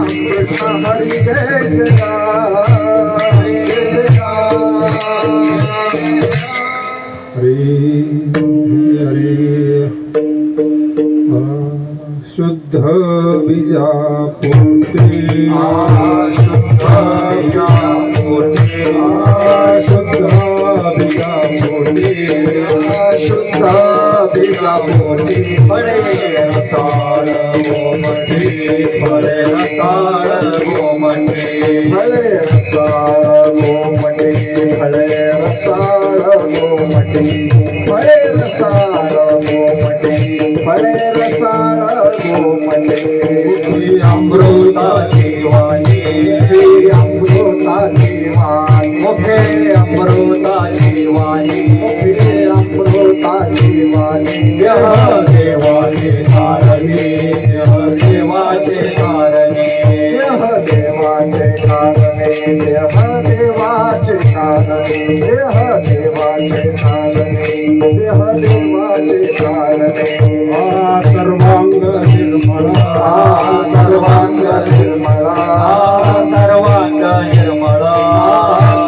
हरी जय हरी हरी शुद्ध बीजा पोते शुद्ध बीजा पोते शुद्ध बीजा पोते शुद्ध बीजा पोते बड़े रसाळ गोमटे बड़े रसाळ गोमटे बड़े रसाळ गोमटे बड़े रसाळ गोमटे बड़े रसाळ गोमटे बड़े रसाळ गोमटे अमृताची वाणी अमृताची वाणी मुखे अमृताची वाणी मुखे अमृताची वाणी देह देवाचे कारणे देह देवाचे कारणे देह देवाचे कारणे देह देवाचे कारणे देह देवाचे कारणे देह देवाचे कारणे सर्वांग निर्मळा सर्वांग निर्मळा सर्वांग निर्मळा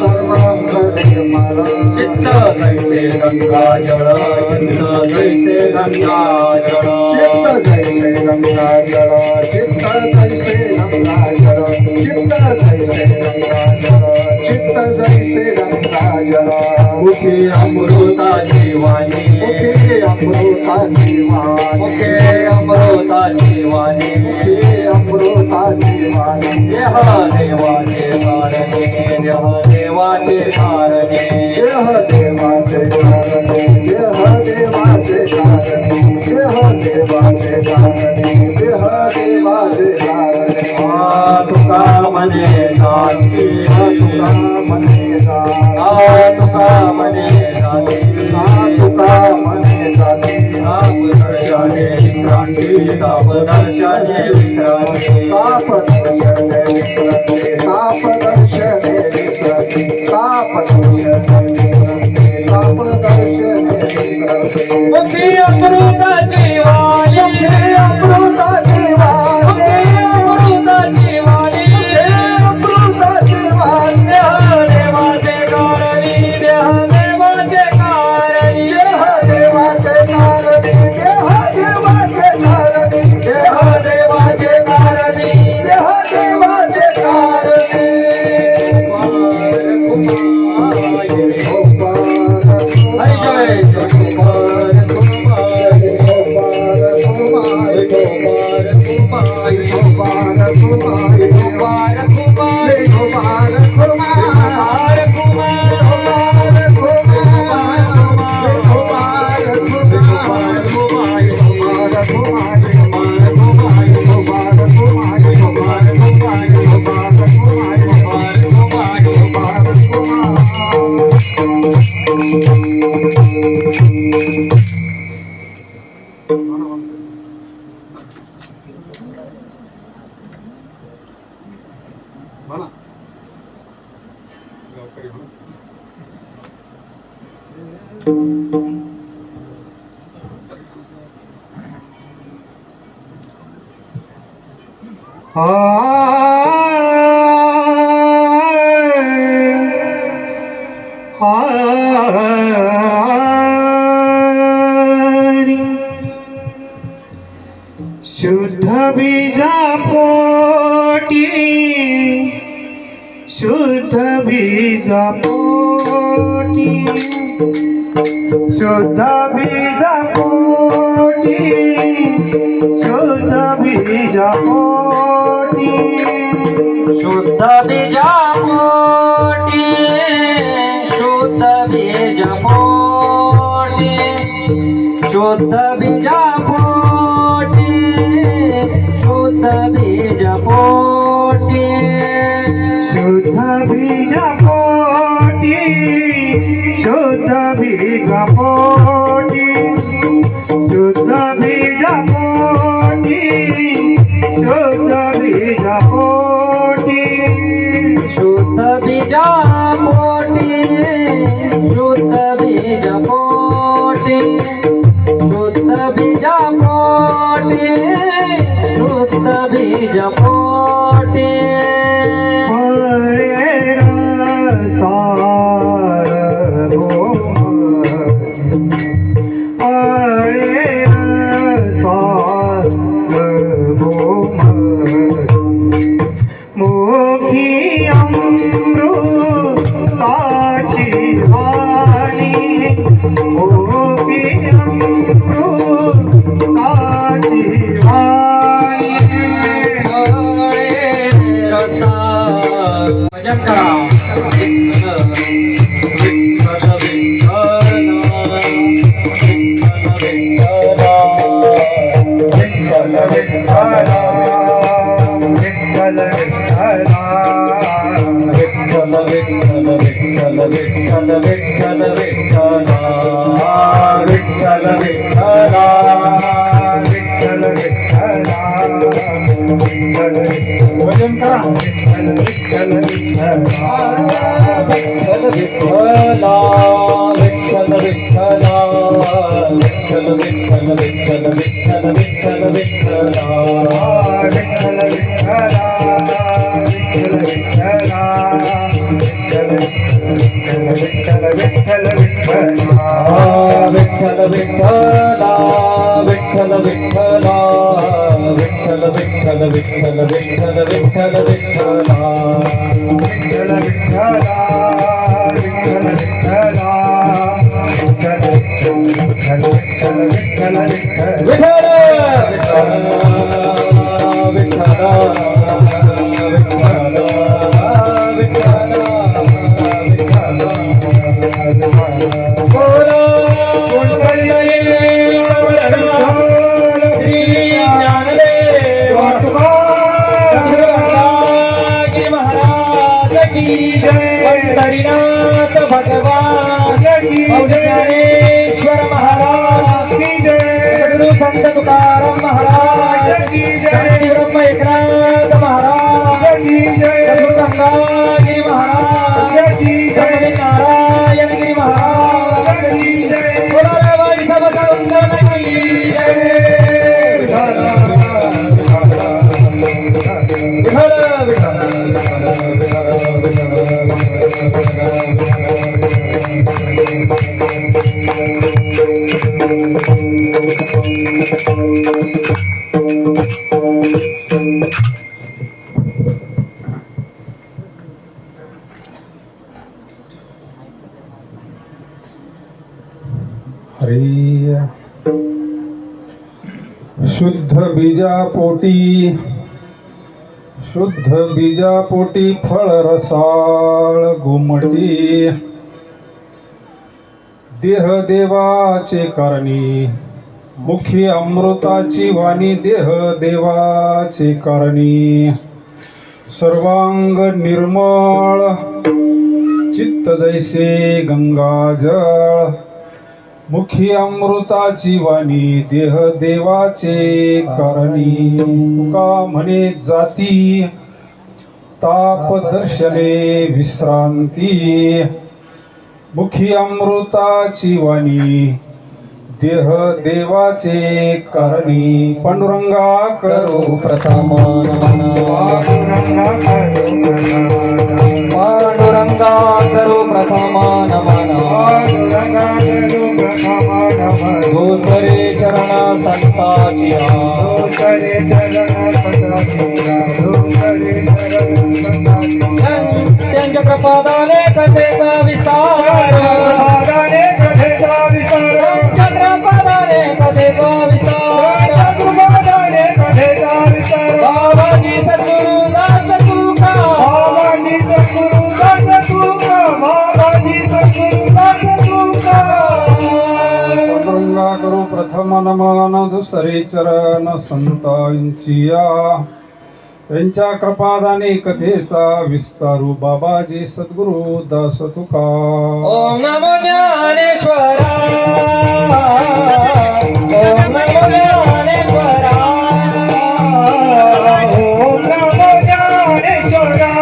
सर्वांग निर्मळा चित्त जैसे गंगा जळ चित्त जैसे गंगा जळ चित्त जैसे गंगा जळ चित्त जैसे गंगा जळ चित्त जैसे गंगा जळ चित्त जैसे गंगा जळ मुखे अमृताची वाणी मुखे अमृताची वाणी मुखे अमृताची वाणी मुखे अमृताची वाणी देह देवाचे कारणे देह देवाचे कारणे देह देवाचे कारणे देह देवाचे कारणे देह देवाचे कारणे देह देवाचे कारणे तुका मने शांती तुका मने शांती तुका मने शांती तुका मने शांती ताप दर्शने विश्रांती ताप दर्शने विश्रांती ताप दर्शने विश्रांती ताप दर्शने विश्रांती ताप दर्शने विश्रांती ताप दर्शने विश्रांती मुखे अमृताची वाणी मुखे अमृताची वाणी अमृताची वाणी अमृताची वाणी देवाचे कारणी देह देवाचे कारणी देह देवाचे कारणी देह देवाचे कारणी देह देवाचे कारणी देह देवाचे कारणी शुद्ध बीजा पोटी शुद्ध बीजा पोटी शुद्ध बीजा पोटी शुद्ध बीजा पोटी शुद्ध बीजा पोटी शुद्ध बीजा पोटी शुद्ध बीजा पोटी शुद्ध बीजा पोटी शुद्ध बीजा पोटी शुद्ध बीजा पोटी शुद्ध बीजा पोटी शुद्ध बीजा पोटी शुद्ध बीजा पोटी शुद्ध बीजा पोटी पोटी शुद्ध बीजा पोटी शुद्ध बीज पोटी मोखी अमृताची वाणी मोखी अमृताची वाणी भजन करा पंढरीनाथ भगवान ज्ञानेश्वर महाराज की जय, सद्गुरु संत तुकाराम महाराज की जय, ब्रह्म एकनाथ महाराज की जय, गंगाजी महाराज की जय, नारायण गिरी महाराज की जय, बोला भाई सब संतन की जय। शुद्ध बीजापोटी फळ रसाळ गुमटी देह देवाचे कारणी मुखी अमृताची वाणी देह देवाचे कारणी सर्वांग निर्मळ चित्त जैसे गंगाजळ मुखी अमृताची वाणी देह देवाचे कारणी तुका म्हणे जाती ताप दर्शने विश्रांती मुखी अमृताची वाणी देह देवाचे कारणी पांडुरंगा करो प्रथम पांडुरंगा करो प्रथम नमन दुसरे चरण संताची त्यांच्या प्रपादाने कथेचा विस्तार चंद्रपादाने कथेचा विस्तार बाबाजी सद्गुरु दास तुका बाबाजी सद्गुरु दास तुका बाबाजी सद्गुरु दास तुका गंगा करू प्रथम नमन दुसरे चरण संतांची यांच्या कृपादाने कथेचा विस्तारू बाबाजी सद्गुरु दास तुका ओम नमो ज्ञानेश्वरा ओम नमो ज्ञानेश्वरा ओम नमो ज्ञानेश्वरा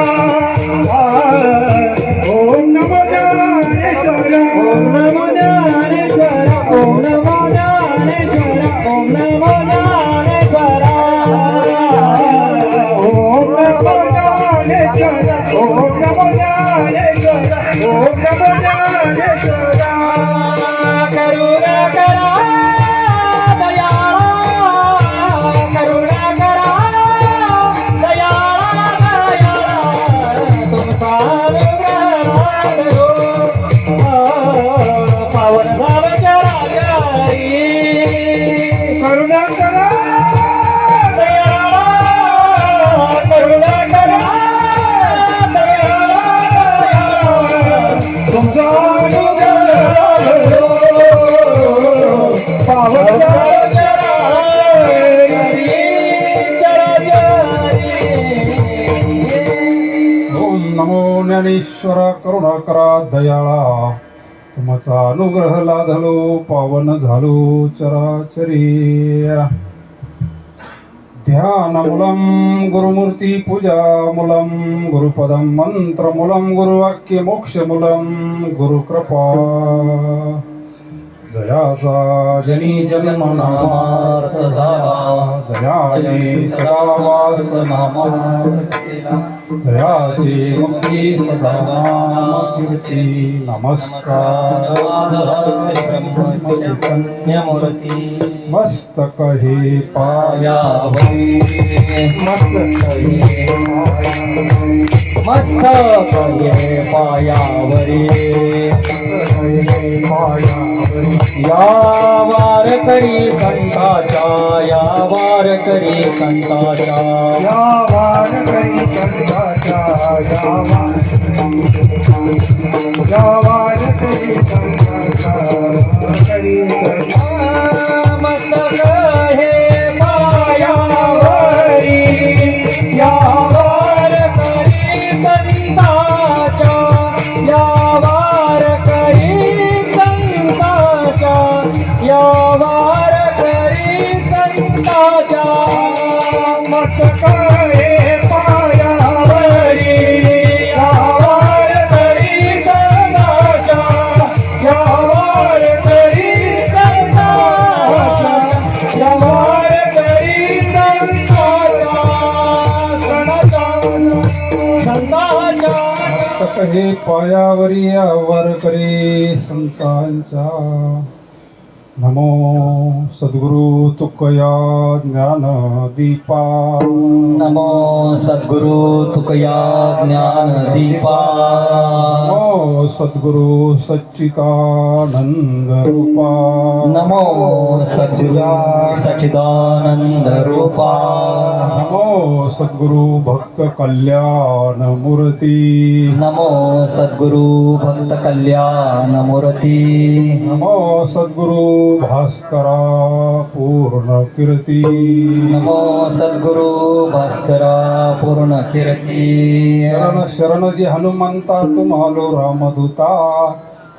ओम नमो ज्ञानेश्वरा ओम नमो ज्ञानेश्वरा ओम ज्ञानेश्वर ओम नमो ज्ञानेश्वर ओम नमो ज्ञानेश्वर करुणा करा दयाळा करुणा करा दयाळा तुमचा पावन भावच्या राजारी करुणा करा दयाळा करुणा करा दयाळा तुमचा पावन ओम नमो ज्ञानेश्वर करुणा करा दयाळा तुमचा अनुग्रह लाधलो पावन झालो चराचरी ध्यानमूलं गुरुमूर्ती पूजामूलं गुरुपदं मंत्रमूलं गुरुवाक्यमोक्षमूलं गुरुकृपा जयाचा जनी जन्मनामार्थ झाला जयाने सदा वास जयाची मुखी सदा नामकीर्ती नमस्कार मस्तक हे पायावरी मस्तक हे पायावरी या वारकरी संताच्या या वारकरी संताच्या या वारकरी संताच्या या वारकरी संताच्या मस्तक हे पायावरी या वारकरी संताच्या या वारकरी संताच्या या वारकरी संताच्या मस्तक हे पायावरी या वारकरी संताच्या या वारकरी संताच्या या वारकरी संताच्या मस्तक हे पायावरी या वारकरी संतांच्या नमो सद्गुरु तुकया ज्ञान दीपा नमो सद्गुरु तुकया ज्ञान दीपा नमो सद्गुरु सच्चिदानंद रूपा नमो सद्गुरु सच्चिदानंद रूपा नमो सद्गुरु भक्त कल्याण मूर्ती नमो सद्गुरु भक्त कल्याण मूर्ती नमो सद्गुरु भास्करा पूर्ण कीर्ती नमो सद्गुरु भास्करा पूर्ण कीर्ती शरण शरण जी हनुमंता तुम्हालो रामदूता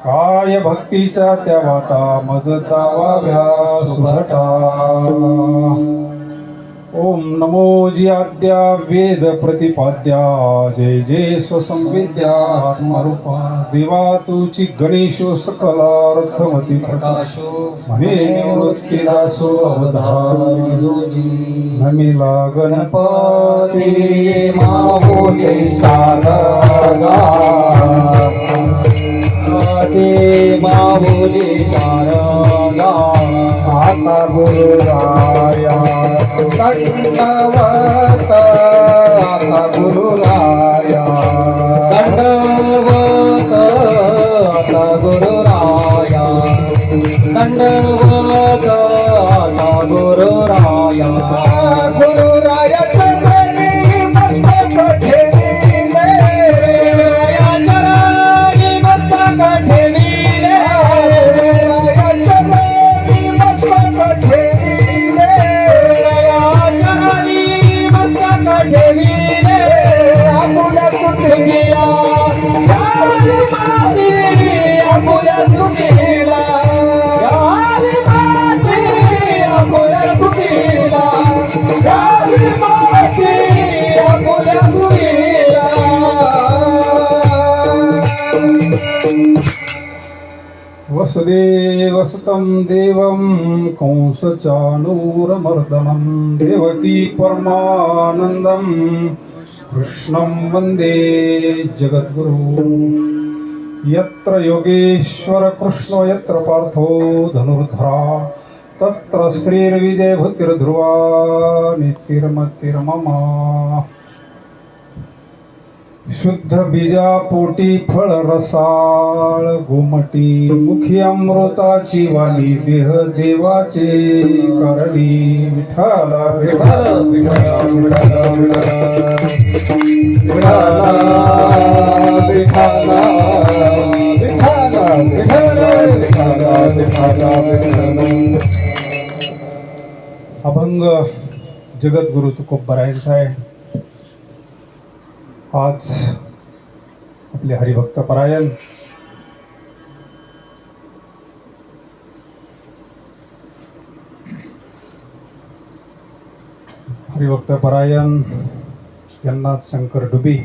काय भक्तीच्या त्या वाटा मज दावाव्या सुभटा ओम नमो जी आद्या वेद प्रतिपाद्या जय जय स्वसंवेद्या आत्मरूपा देवा तुची गणेशो सकलार्थमती प्रकाशो म्हणे निवृत्तीदासो अवधारी जोजी नमिला गणपती मावोले शारदा ते मावोले शारदा आता गुरुराया दंडवत आता गुरुराया दंडवत आता गुरुराया दंडवत आता गुरुराया गुरुराया चरणी मस्तक ठेविले या चरणी मस्तक ठेविले गुरुराया चरणी मस्तक ठेविले चरणी मस्तक ठेविले आपुल्या सुखीला आपुल्या सुखीला आपुल्या सुखीला आपुल्या सुखीला वसुदेवसुतं देवं कंसचाणूरमर्दनं देवकी परमानन्दं कृष्णं वन्दे जगद्गुरुं यत्र योगेश्वर कृष्णो यत्र पार्थो धनुर्धरा तत्र श्रीर्विजयभूतिर्ध्रुवा नितिर्मतिर्मम शुद्ध बीजापोटी फळ रसाळ गोमटी मुखी अमृताची वाणी देह देवाचे करणी विठ्ठल विठ्ठल अभंग जगद्गुरु तुकोबरायांचा आहे. आज आपले हरिभक्त परायण यांना शंकर डुबे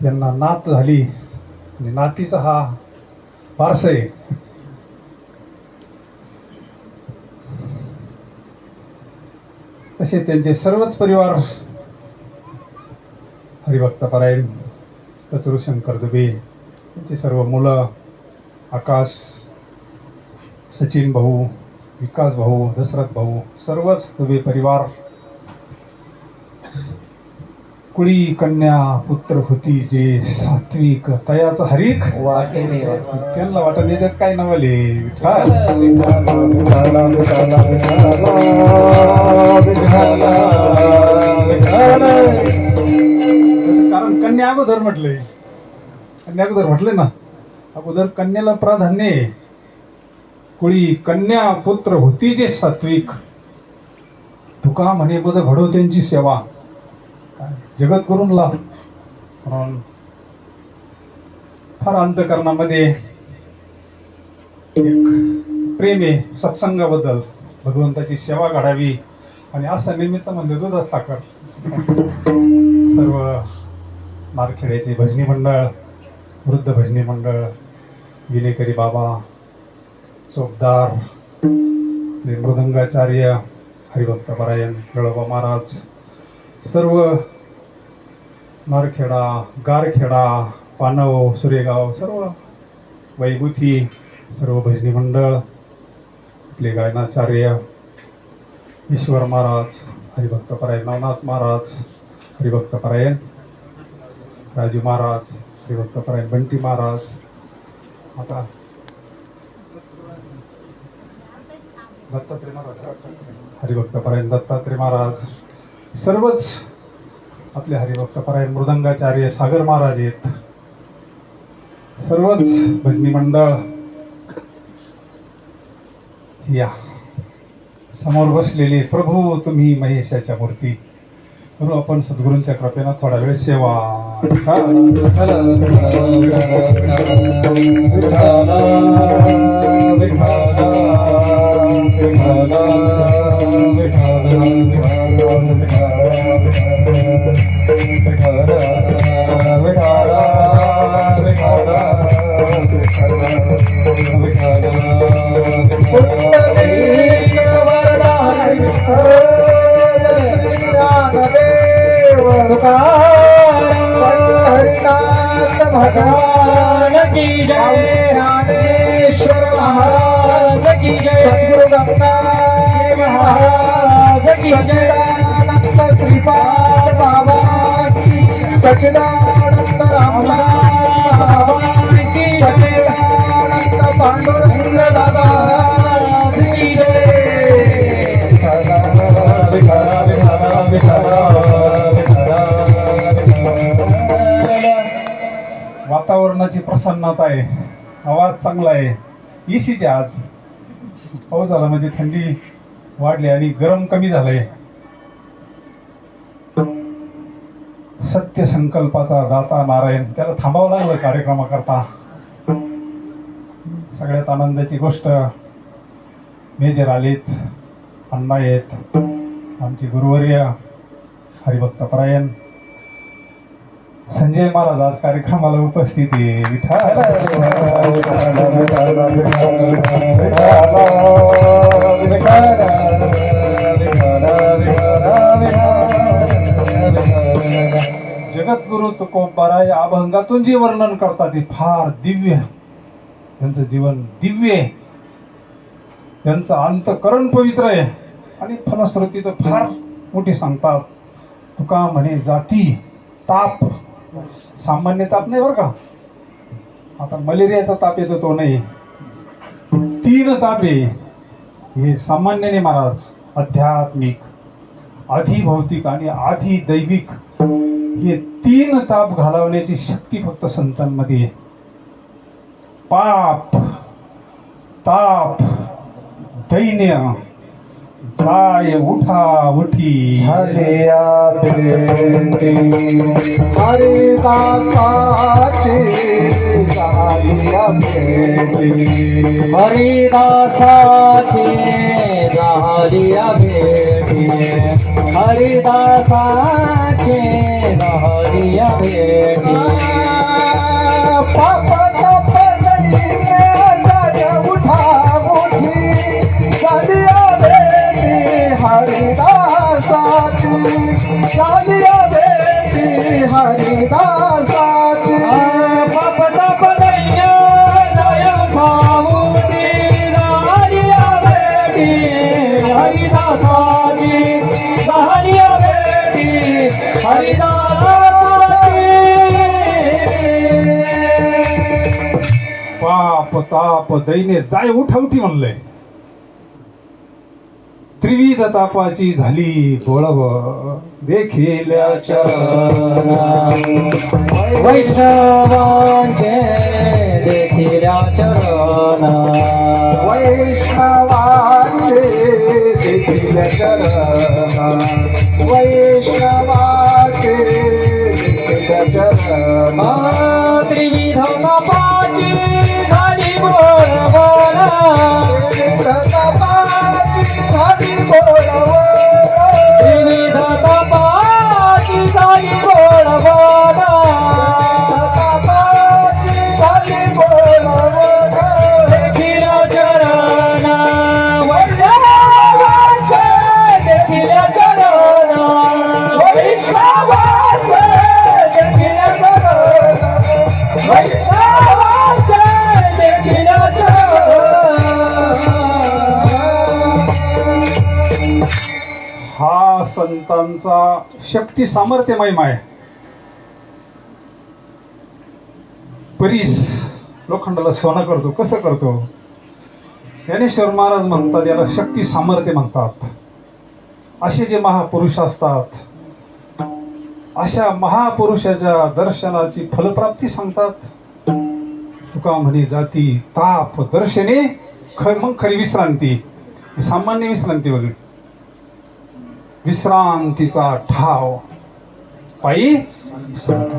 यांना नात झाली आणि नातीचा हा वारसा आहे. तसे त्यांचे सर्वच परिवार हरिभक्त परायण कचरू शंकर दुबे त्यांचे सर्व मुलं आकाश सचिन भाऊ विकास भाऊ दशरथ भाऊ सर्वच दुबे परिवार कुळी कन्या पुत्र होती जे सात्विक तयाचं हरिक वाटेने त्यांना वाटत याच्यात काय नवले विठ्ठल कारण कन्या अगोदर म्हटलंय ना अगोदर कन्याला प्राधान्य आहे. कुळी कन्या पुत्र होती जे सात्विक तुका म्हणे मज घडो त्यांची सेवा जगद्गुरूंला म्हणून फार अंतकरणामध्ये एक प्रेम आहे सत्संगाबद्दल भगवंताची सेवा घडावी आणि असं निमित्त म्हणजे दुधात साखर सर्व मारखेड्याचे भजनी मंडळ वृद्ध भजनी मंडळ विनेकरी बाबा चोपदार मृदंगाचार्य हरिभक्त परायण गळोबा महाराज सर्व नारखेडा गारखेडा पानव सुरेगाव सर्व वैभूती सर्व भजनी मंडळ आपले गायनाचार्य ईश्वर महाराज हरिभक्त परायण नवनाथ महाराज हरिभक्त परायण राजू महाराज हरिभक्त परायण बंटी महाराज आता दत्तात्रय महाराज हरिभक्त परायण दत्तात्रय महाराज सर्वच आपले हरिभक्त परायण मृदंगाचार्य सागर महाराज आहेत. सर्वच भजनी मंडळ या समोर बसलेले प्रभू तुम्ही महेशाच्या मूर्ती करू आपण सद्गुरूंच्या कृपेनं थोडा वेळ सेवा भगवान की जय ज्ञानेश्वर महाराज की जय सद्गुरु दत्तात्रय महाराज की जय सच्चिदानंद श्रीपाद बाबा की सच्चिदानंद रामदास बाबा की सच्चिदानंद पांडुरंग दादा की जय वातावरणाची प्रसन्नता आहे. आवाज चांगला आहे. इशीचे आज पाऊस झाला म्हणजे थंडी वाढली आणि गरम कमी झालंय. सत्य संकल्पाचा दाता नारायण त्याला थांबावं लागलं कार्यक्रमाकरता. सगळ्यात आनंदाची गोष्ट मेजर आलेत अण्णा आहेत आमचे गुरुवर्य हरिभक्त परायण संजय महाराज आज कार्यक्रमाला उपस्थित आहे. विठ्ठल जगद्गुरु तुकोबाराय अभंगातून जे वर्णन करतात ते फार दिव्य आहे. त्यांचं जीवन दिव्य आहे, त्यांचं अंतकरण पवित्र आहे आणि फलश्रुती तर फार मोठी सांगतात. तुका म्हणे जाती ताप, सामान्य ताप नाही बरं का, आता मलेरियाचा ताप येतो तो नाही, 3 ताप आहे हे सामान्य नाही महाराज. आध्यात्मिक, अधिभौतिक आणि अधिदैविक हे 3 ताप घालवण्याची शक्ती फक्त संतांमध्ये आहे. पाप, ताप, दैन्य, जाय उठा उठी झालिया भेटी हरिदासाची झालिया भेटी हरिदासाची झालिया भेटी हरिदासाची झालिया भेटी पाप ताप दैन्य जाय उठा उठी झालिया भेटी हरिदासाची झालिया भेटी हरिदासाची पाप ताप दैन्य जाय उठाऊटी झालिया भेटी हरिदासाची झालिया भेटी हरिदासाची. पाप ताप दैन्य जाय उठा उठी म्हणलंय. त्रिविध तापाची झाली बोळव देखिल्या चरणा वैष्णवांचे देखिल्या चरणा वैष्णवाचे देखील चरण वैष्णवाचे देखील चरण त्रिविध तापाची झाली बोलबोला त्रिविध तापाची झाली बोलबोला देखिल्या चरणा वैष्णवांचे देखिल्या चरणा वैष्णवांचे देखिल्या चरणा वैष्णवांचे देखिल्या चरणा. हा संतांचा शक्ती सामर्थ्य महिमा आहे. परीस लोखंडाला सोनं करतो, कसं करतो? ज्ञानेश्वर महाराज म्हणतात याला शक्ती सामर्थ्य म्हणतात. असे जे महापुरुष असतात अशा महापुरुषाच्या दर्शनाची फलप्राप्ती सांगतात. तुका म्हणे जाती ताप दर्शने मग खरी विश्रांती, सामान्य विश्रांती वगैरे विश्रांतीचा ठाव पायी संत.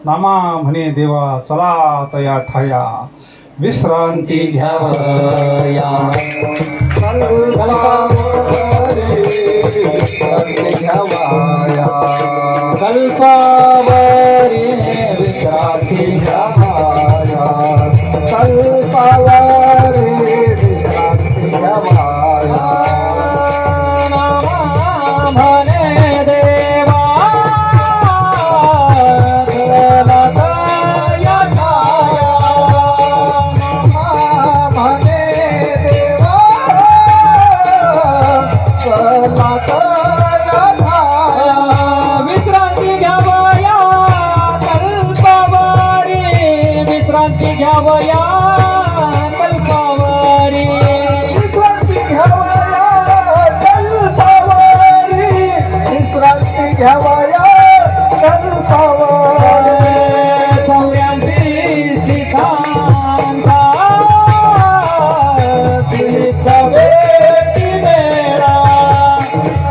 नामा म्हणे देवा चला तया ठाया विश्रांती घ्यावया. कल्पावरी विश्रांती घ्यावया कल्पावरी विश्रांती घ्यावया म्हणे देवा चला तया ठाया म्हणे देवा चला तया ठाया विश्रांती घ्यावया कल्पावरी विश्रांती घ्यावया कल्पावरी विश्रांती घ्यावया कल्पावरी विश्रांती घ्यावया कल्पावरी सौर्यांची सिद्धांता सिद्धवेती मेळा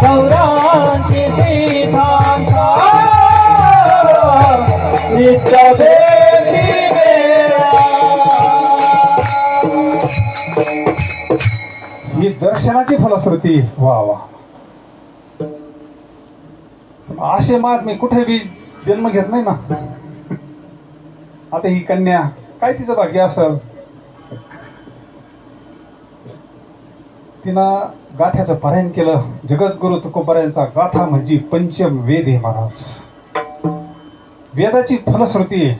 सौर्यांची सिद्धांता सिद्धवेती मेळा. ही दर्शनाची फलश्रुती. वा वा. असे महात्मे कुठे बी जन्म घेत नाही ना. आता ही कन्या काय तिचं भाग्य असेल, तिनं गाथ्याचं पारायण केलं. जगद्गुरु तुकोबारायांचा गाथा म्हणजे पंचम वेद आहे महाराज. वेदाची फलश्रुती आहे,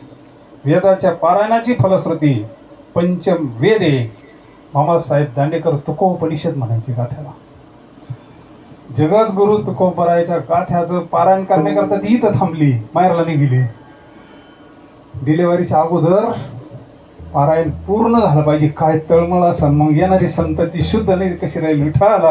वेदाच्या पारायणाची फलश्रुती पंचम वेद आहे. मामासाहेब दांडेकर तुकोपनिषद म्हणायचे गाथ्याला. जगद्गुरु तुकोबरायच्या गाथ्याचं पारायण करण्याकरता ती इथं थांबली, माहेरला नाही गेली. डिलेव्हरीच्या अगोदर पारायण पूर्ण झालं पाहिजे. काय तळमळ असं मग येणारी संतती शुद्ध नाही कशी राहील. विठाला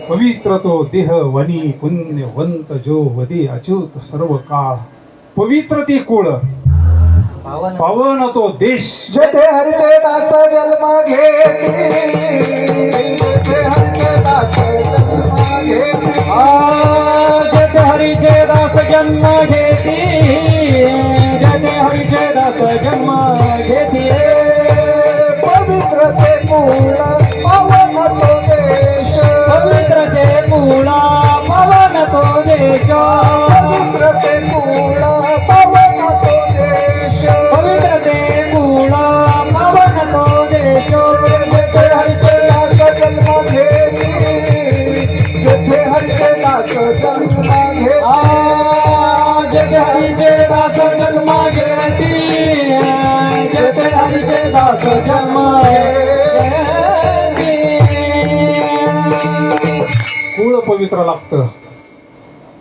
पवित्र तो देह वनी पुण्यवंत जो वदे अच्युत सर्व काळ. पवित्र ते कुळ, पावन तो देश. जेथे हरिचे दास जन्म घेती, जेथे हरिचे दास जन्म घेती, जेथे हरीचे दास जन्म घेती, जेथे हरीचे दास जन्म घेती. पवित्र ते मूळ पावन तो देश, पवित्र ते मूळ पावन तो देश. पवित्र ते मूळ पावन तो देश, पवित्र ते मूळ पावन तो देश. जेथे हरिचे दास जन्म घेती, जेथे हरिचे दास जन्म घेती, जेथे हरीचे दास जन्म घेती, जेथे हरीचे दास जन्म घेती. कुळ पवित्र लागतं.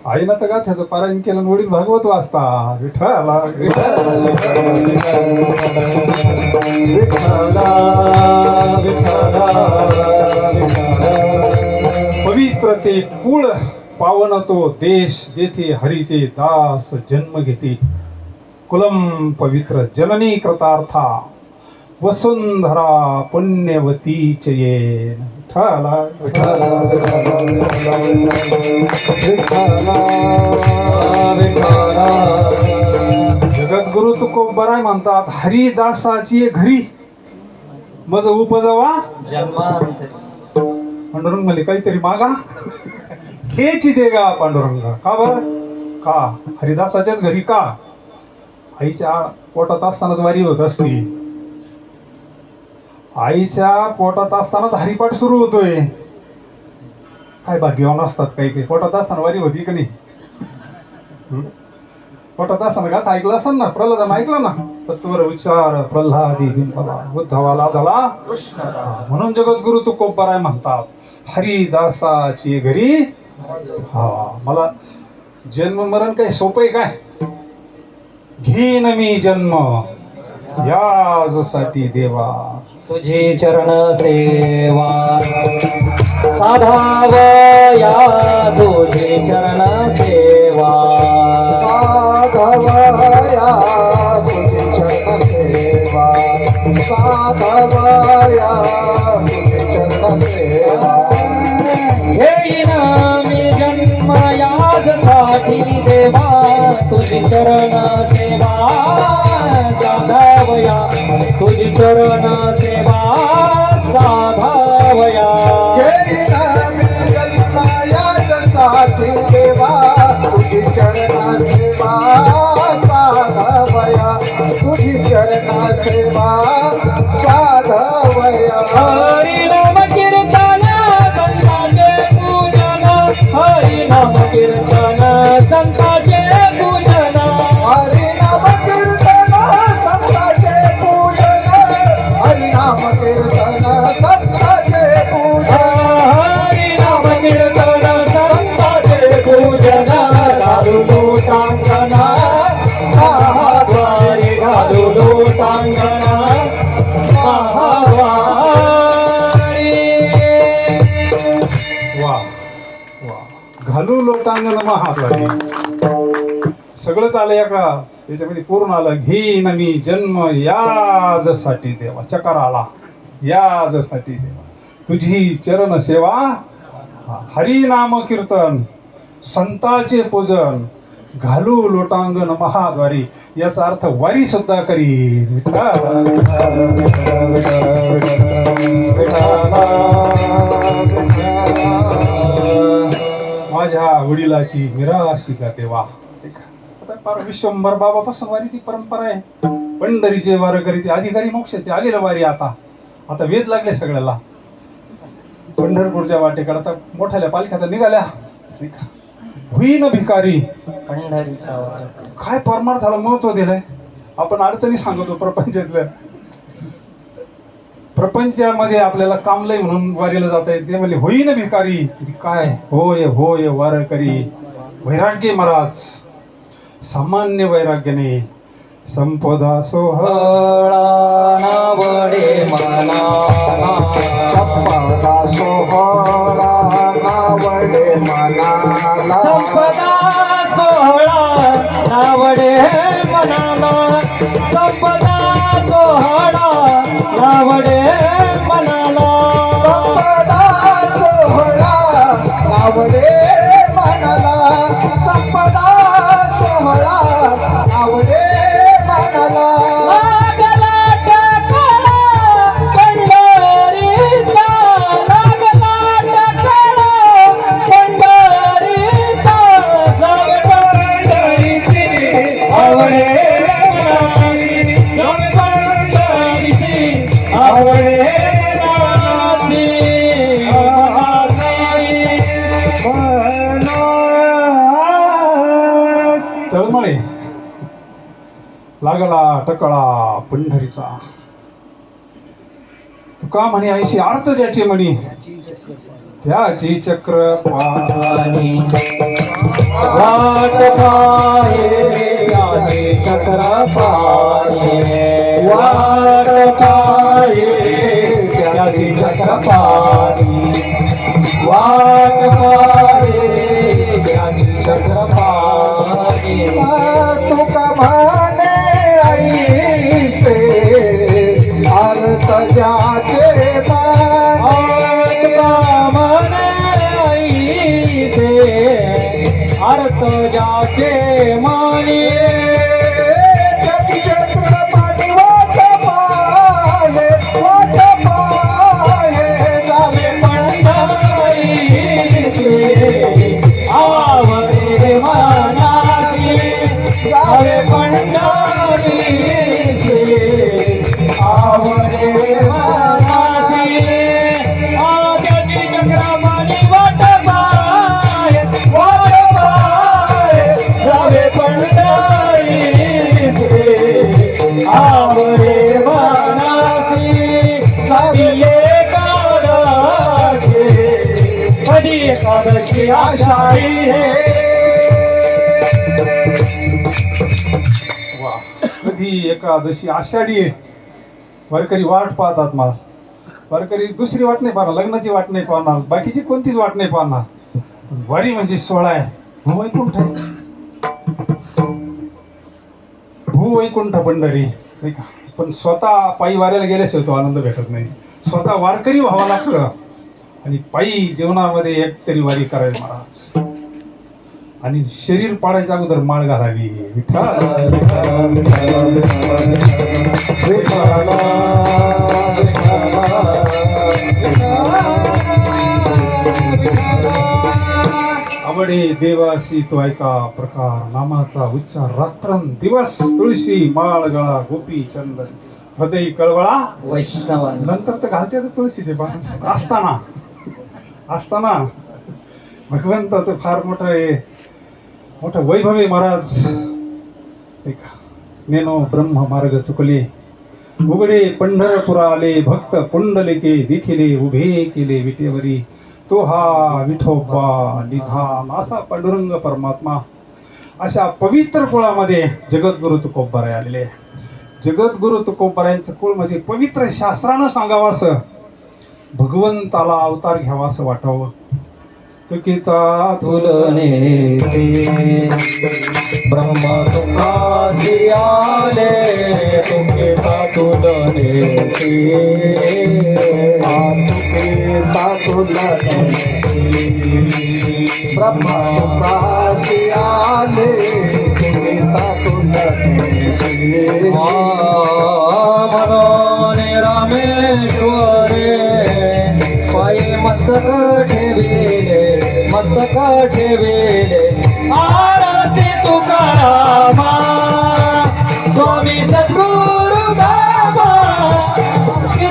आईला तर गाथ्याचं पारायण केलं आणि वडील भागवत वाचता. विठाला पवित्र ते कुळ, पावन तो देश, जेथे हरीचे दास जन्म घेते. कुलम पवित्र जननी कृतार्था, वसुंधरा पुण्यवतीच येन. जगद्गुरु तुकोबराय म्हणतात, हरिदासाची घरी मज उपजवा पांडुरंग म्हणले काहीतरी मागा हेची देगा पांडुरंगा. का बरं? का हरिदासाच्याच घरी का? आईच्या पोटात असतानाच वारी होत असती. आईच्या पोटात असतानाच हरिपाठ सुरू होतोय. काय भाग्यवान असतात काही काही. पोटात असताना वारी होती का नाही? पोटात असताना गात ऐकलं असेल ना, प्रल्हादानं ऐकलं ना, सत्वर विचार प्रल्हादी बिंबला उद्धवाला झाला. म्हणून जगद्गुरु तुकोबराय म्हणतात, हरिदासाची घरी. मला जन्म मरण काही सोपं आहे काय? घेईन मी जन्म याजसाठी देवा, तुझी चरण सेवा साधावया, तुझी चरण सेवा साधवया, तुझी चरण सेवा साधवया, तुझी चरण सेवा. घेईन मी जन्म याजसाठी देवा, तुझी चरण सेवा साधावया, तुझी चरण सेवा साधावया. घेईन मी जन्म याजसाठी देवा, तुझी चरण सेवा साधवया, तुझी चरण सेवा साधवया. हरिनाम कीर्तन संताचे पूजन, हरिनाम कीर्तन संताचे पूजन, हरिनाम कीर्तन संताचे पूजन, हरिनाम कीर्तन संताचे पूजन, हरिनाम कीर्तन संताचे पूजन. घालू सांगना महाद्वारी, घालू सांगना महाद्वारी. वा वा, घालू लोटांगण महाद्वारी. सगळंच आलं या का त्याच्यामध्ये पूर्ण आलं. घेईन मी जन्म याजसाठी देवा, चकार आला याजसाठी देवा, तुझी चरण सेवा, हरिनाम कीर्तन संताचे पूजन, घालू लोटांगण महाद्वारी. याचा अर्थ वारी सुद्धा करी. माझ्या वडिलाची मिराशी का तेव्हा. फार विश्वंभर बाबापासून वारीची परंपरा आहे. पंढरीचे वार करीत अधिकारी मोक्षाचे आलेलं वारी. आता आता वेध लागले सगळ्याला. पंढरपूरच्या वाटेकडे आता मोठ्याल्या पालख्या तर निघाल्या. होईन भिकारी पंढरीचा वार. काय परमार्थाला महत्व दिलंय. आपण अडचणी सांगतो प्रपंचातल्या. प्रपंचामध्ये आपल्याला कामलंय म्हणून वारीला जाता येते. ते म्हणले होईन भिकारी. काय होय होय वार करी. वैराग्य महाराज, सामान्य वैराग्याने संपदा सोहळा नावडे मना. संपदा सोहळा नावडे मनाला. संपदा सोहळा नावडे मनाला. संपदा सोहळा नावडे मनाला. संपदा सोहळा नावडे मनाला. संपदा सोहळा नावडे मनाला. लागला टकला पंढरीचा. लागला टकला पंढरीचा. जावे पंढरीची आवडे मनाची. जावे पंढरीची आवडे मनाची. तळमळे लागला टकळा पंढरीचा. तुका म्हणे ऐशी अर्थ ज्याचे म्हणी त्याची चक्र पाणी वाट पाये आधी चक्र पाये. वाट पाये त्याची चक्र पाणी. वाट पाये त्याची चक्र पाणी. तुका म्हणे ऐसे अर्थ ज्याचे माने. अर्थ जाचे माने. चक्र पाणी वाट पाहे. वाट पाहे जावे पंढरीचे आवडे मनाची. जावे पंढरीचे आवडे मनाची. आजची चक्रमानी वाट पाहे. वाट पाहे जावे पंढरीचे आवडे मनाची. साधिये काढाचे कधी एकादशी आषाढी हे. वा. कधी एकादशी आषाढी आहे. वारकरी वाट पाहतात. मला वारकरी दुसरी वाट नाही पाहणार. लग्नाची वाट नाही पाहणार. बाकीची कोणतीच वाट नाही पाहणार. पण वारी म्हणजे सोहळा आहे. भूवैकुंठ आहे. भूवैकुंठ पंढरी नाही का. पण स्वतः पायी वाऱ्याला गेल्याशिवाय तो आनंद भेटत नाही. स्वतः वारकरी व्हावं लागतं. आणि पायी जीवनामध्ये एक तरी वारी करावी महाराज. आणि शरीर पाडायच्या अगोदर माळ घालावी. विठ्ठल आवडे देवासी तो ऐका प्रकार. नामाचा उच्चार रात्रं दिवस. तुळशी माळ गळा गोपी चंदन हृदय कळवळा वैष्णव. नंतर तर घालते तुळशीचे पान. असताना भगवंताचं फार मोठं वैभव आहे महाराज. नेनो ब्रह्म मार्ग चुकले. उघडे पंढरपुरा आले. भक्त पुंडलिके देखिले. उभे केले विटेवरी. तो हा विठोबा निधान. असा पांडुरंग परमात्मा. अशा पवित्र कुळामध्ये जगद्गुरु तुकोबाराय आलेले. जगद्गुरु तुकोबारायांचं कुळ म्हणजे पवित्र. शास्त्रानं सांगावं असं, भगवंताला अवतार घ्यावा असं वाटावं. तुकिता तुलने ब्रह्म तुकासी आले. तुकिता तुलने तुकिता तुलने ब्रह्म तुकासी आले. तुकिता तुलने मनोने रामेश्वरे पायी मस्तक ठेविले. मस्तक ठेविले. आरती तुकारामा स्वामी सद्गुरु दामा.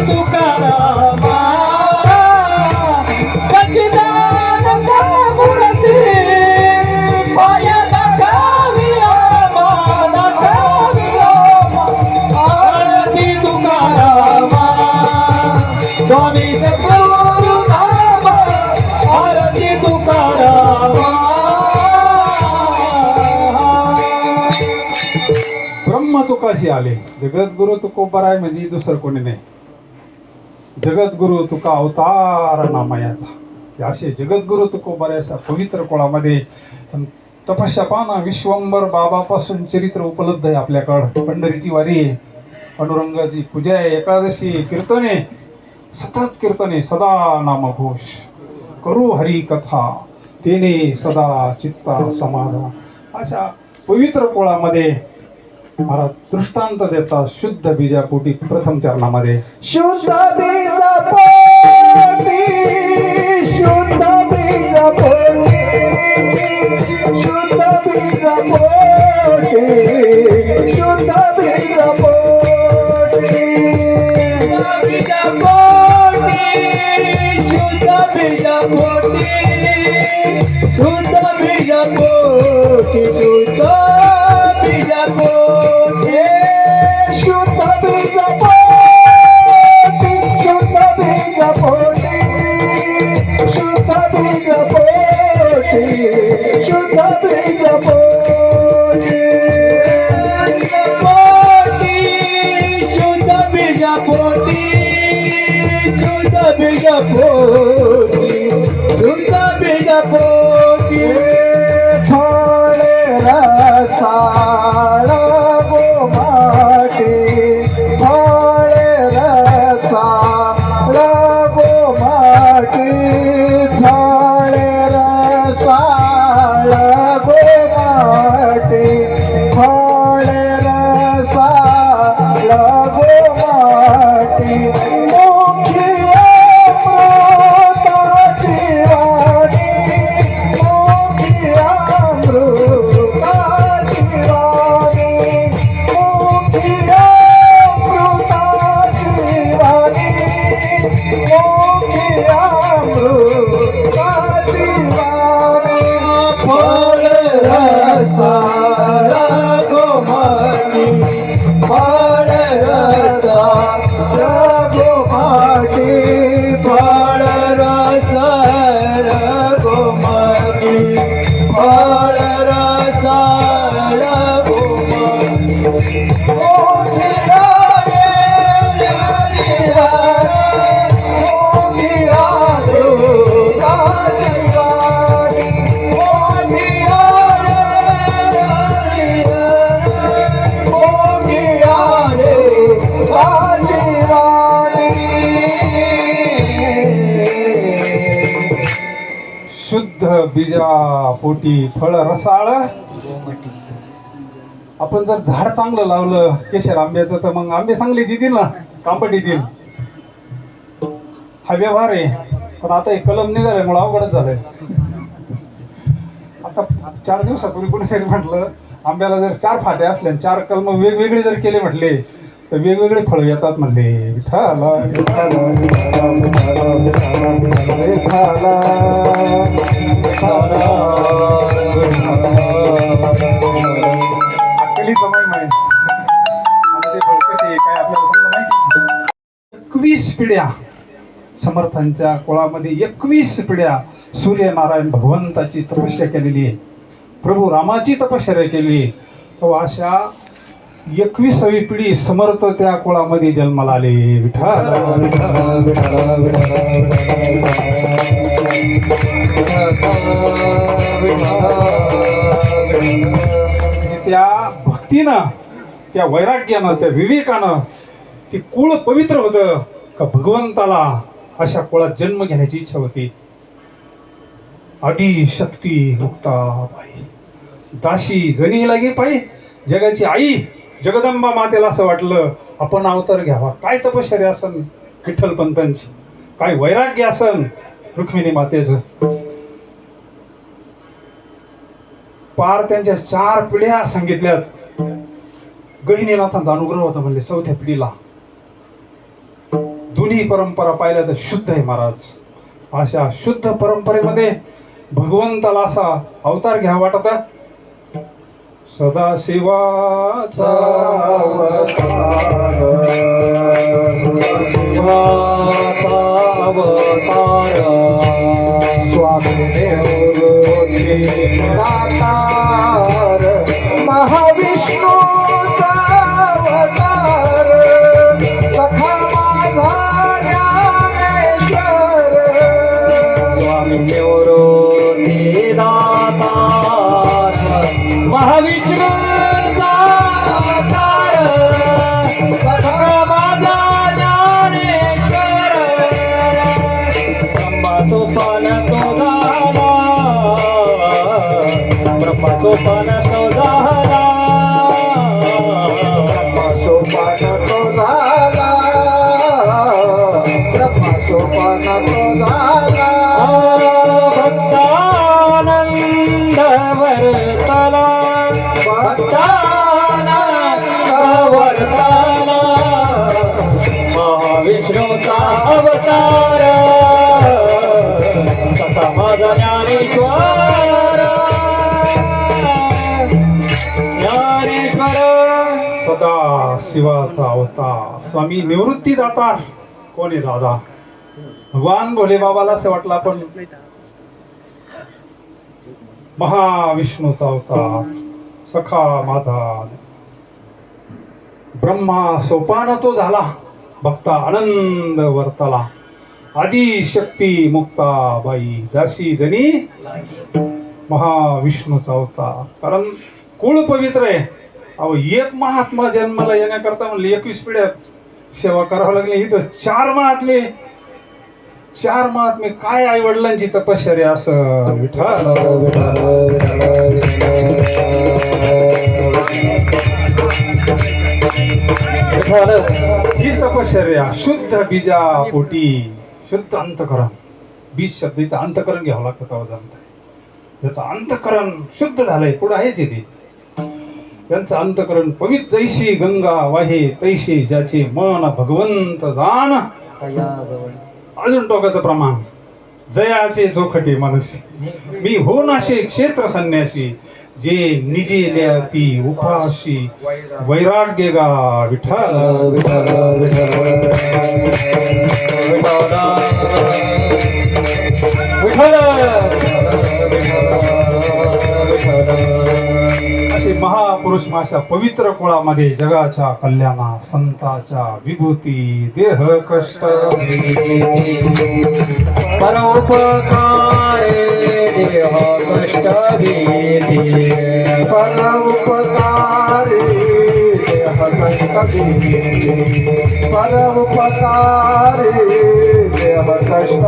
तुकारामा स्वामी सद्गुरु नाम आरती तुकारामा. ब्रह्म तुकाशी आले. जगद्गुरु तुकोबराय म्हणजे दुसरं कोणी नाही. जगद्गुरु तुका अवतार नामयाचा. असे जगद्गुरु तुकोबरायचा पवित्र कुळामध्ये तपस्या पाना विश्वंभर बाबापासून चरित्र उपलब्ध आहे आपल्याकडं. पंढरीची वारी आहे, पांडुरंगाची पूजा आहे, एकादशी, कीर्तने, सतत कीर्तने, सदा नामघोष करू हरी कथा, तेने सदा चित्ता समाधान. अशा पवित्र कुळामध्ये महाराज दृष्टांत देतात शुद्ध बीजापोटी प्रथम चरणामध्ये. शुद्ध बीज पोटी, शुद्ध बीज पोटी, शुद्ध बीज पोटी, शुद्ध बीज पोटी. शुद्ध बीज पोटी, शुद्ध बीज पोटी, शुद्ध बीज पोटी, शुद्ध बीज पोटी, शुद्ध बीज पोटी, शुद्ध बीज पोटी, शुद्ध बीज पोटी. शुद्ध बीज पोटी, शुद्ध बीज पोटी, फळे रसाळ गोमाटी, फळे रसाळ गोमाटी, फळे रसाळ गोमाटी, फळे रसाळ गोमाटी. मुखी अमृताची वाणी, मुखी अमृताची वाणी, मुखी अमृताची वाणी, मुखी अमृताची वाणी. फळ रसाळ गोमाटी, फळ रसाळ गोमाटी, फळ रसाळ गोमाटी, फळ रसाळ गोमाटी. मोठी आहे, मोठी आहे, अमृताची वाणी, मोठी आहे, अमृताची वाणी. शुद्ध बीजापोटी फळ रसाळ. आपण जर झाड चांगलं लावलं केशर आंब्याचं तर मग आंबे चांगले देतील ना, कांपट येतील. हा व्यवहार आहे. पण आता हे कलम निघाल्यामुळे अवघडच झालंय. आता 4 दिवसापूर्वी कोणीतरी म्हटलं आंब्याला जर 4 फाटे असले आणि 4 कलम वेगवेगळे जर केले म्हटले तर वेगवेगळे फळं येतात म्हणले. विठ्ठला अक्कलीचं महिमा आहे. आणि ते फळ कसे काय आपल्याला समजा माहिती. 21 पिढ्या समर्थांच्या कुळामध्ये 21 पिढ्या सूर्यनारायण भगवंताची तपस्या केलेली आहे, प्रभू रामाची तपश्चर्या केली आहे. तो अशा 21वी पिढी समर्थ त्या कुळामध्ये जन्माला आले. विठ्ठल त्या भक्तीनं, त्या वैराग्यानं, त्या विवेकानं ती कुळ पवित्र होतं का भगवंताला अशा कुळात जन्म घेण्याची इच्छा होती. आदी शक्ती मुक्ताबाई दाशी जनी लागे पायी जगाची आई जगदंबा मातेला असं वाटलं आपण अवतार घ्यावा. काय तपश्चर्या असन विठ्ठल पंतांची, काय वैराग्य असन रुक्मिणी मातेचं. पार त्यांच्या 4 पिढ्या सांगितल्यात. गहिनीनाथांचा अनुग्रह होता म्हणले 4थ्या पिढीला. दोन्ही परंपरा पाहिल्या तर शुद्ध आहे महाराज. अशा शुद्ध परंपरेमध्ये भगवंताला असा अवतार घ्या वाटत. सदाशिवाचा शिवाचा अवतार स्वामी निवृत्ती दातार महाविष्णूचा अवतार सखा माझा ज्ञानेश्वर स्वामी निवृत्ती दातार महाविष्णूचा अवतार सखा माझा ज्ञानेश्वर ब्रह्मा सोपान तो झाला सोपान तो झाला ब्रह्मा सोपान तो झाला भक्तानंद वर्तला भक्तानंद वर्तला महाविष्णूचा अवतार तसा माझा ज्ञानेश्वर सदा शिवाचा अवतार स्वामी निवृत्ती दातार. कोण आहे दादा? भगवान भोले बाबाला असं वाटलं आपण महाविष्णूचा अवतार सखा माझा ब्रह्मा सोपान तो झाला भक्ता आनंद वर्तला आदी शक्ती मुक्ताबाई दासी जनी महाविष्णूचा अवतार. कारण कुळ पवित्र आहे. अहो एक महात्मा जन्माला येण्याकरता म्हणले 21 पिढ्या सेवा करावं लागली. इथं 4 महात्मे काय आई वडिलांची तपश्चर्या असं विठ्ठल हीच तपश्चर्या. शुद्ध बीजा पोटी शुद्ध अंतकरण. बीज शब्द इथं अंतकरण घ्यावं लागतं तेव्हा जमत. याचं अंतकरण शुद्ध झालंय. पुढे आहेच येते त्यांचं अंतकरण पवित्र जैशी गंगा वाहे तैशी ज्याचे मन भगवंत जाण. अजून टोकाचं प्रमाण जयाचे जोखटे मानसी मी हो नाशे क्षेत्र संन्यासी जे निजे ती उपाशी वैराग्य गा विठ्ठल असे महापुरुष अशा पवित्र कुळामध्ये जगाच्या कल्याणा संताच्या विभूती देह कष्ट परोपकारे देह कष्ट भीती परोपकारी देह कष्ट परोपकारी देह कष्ट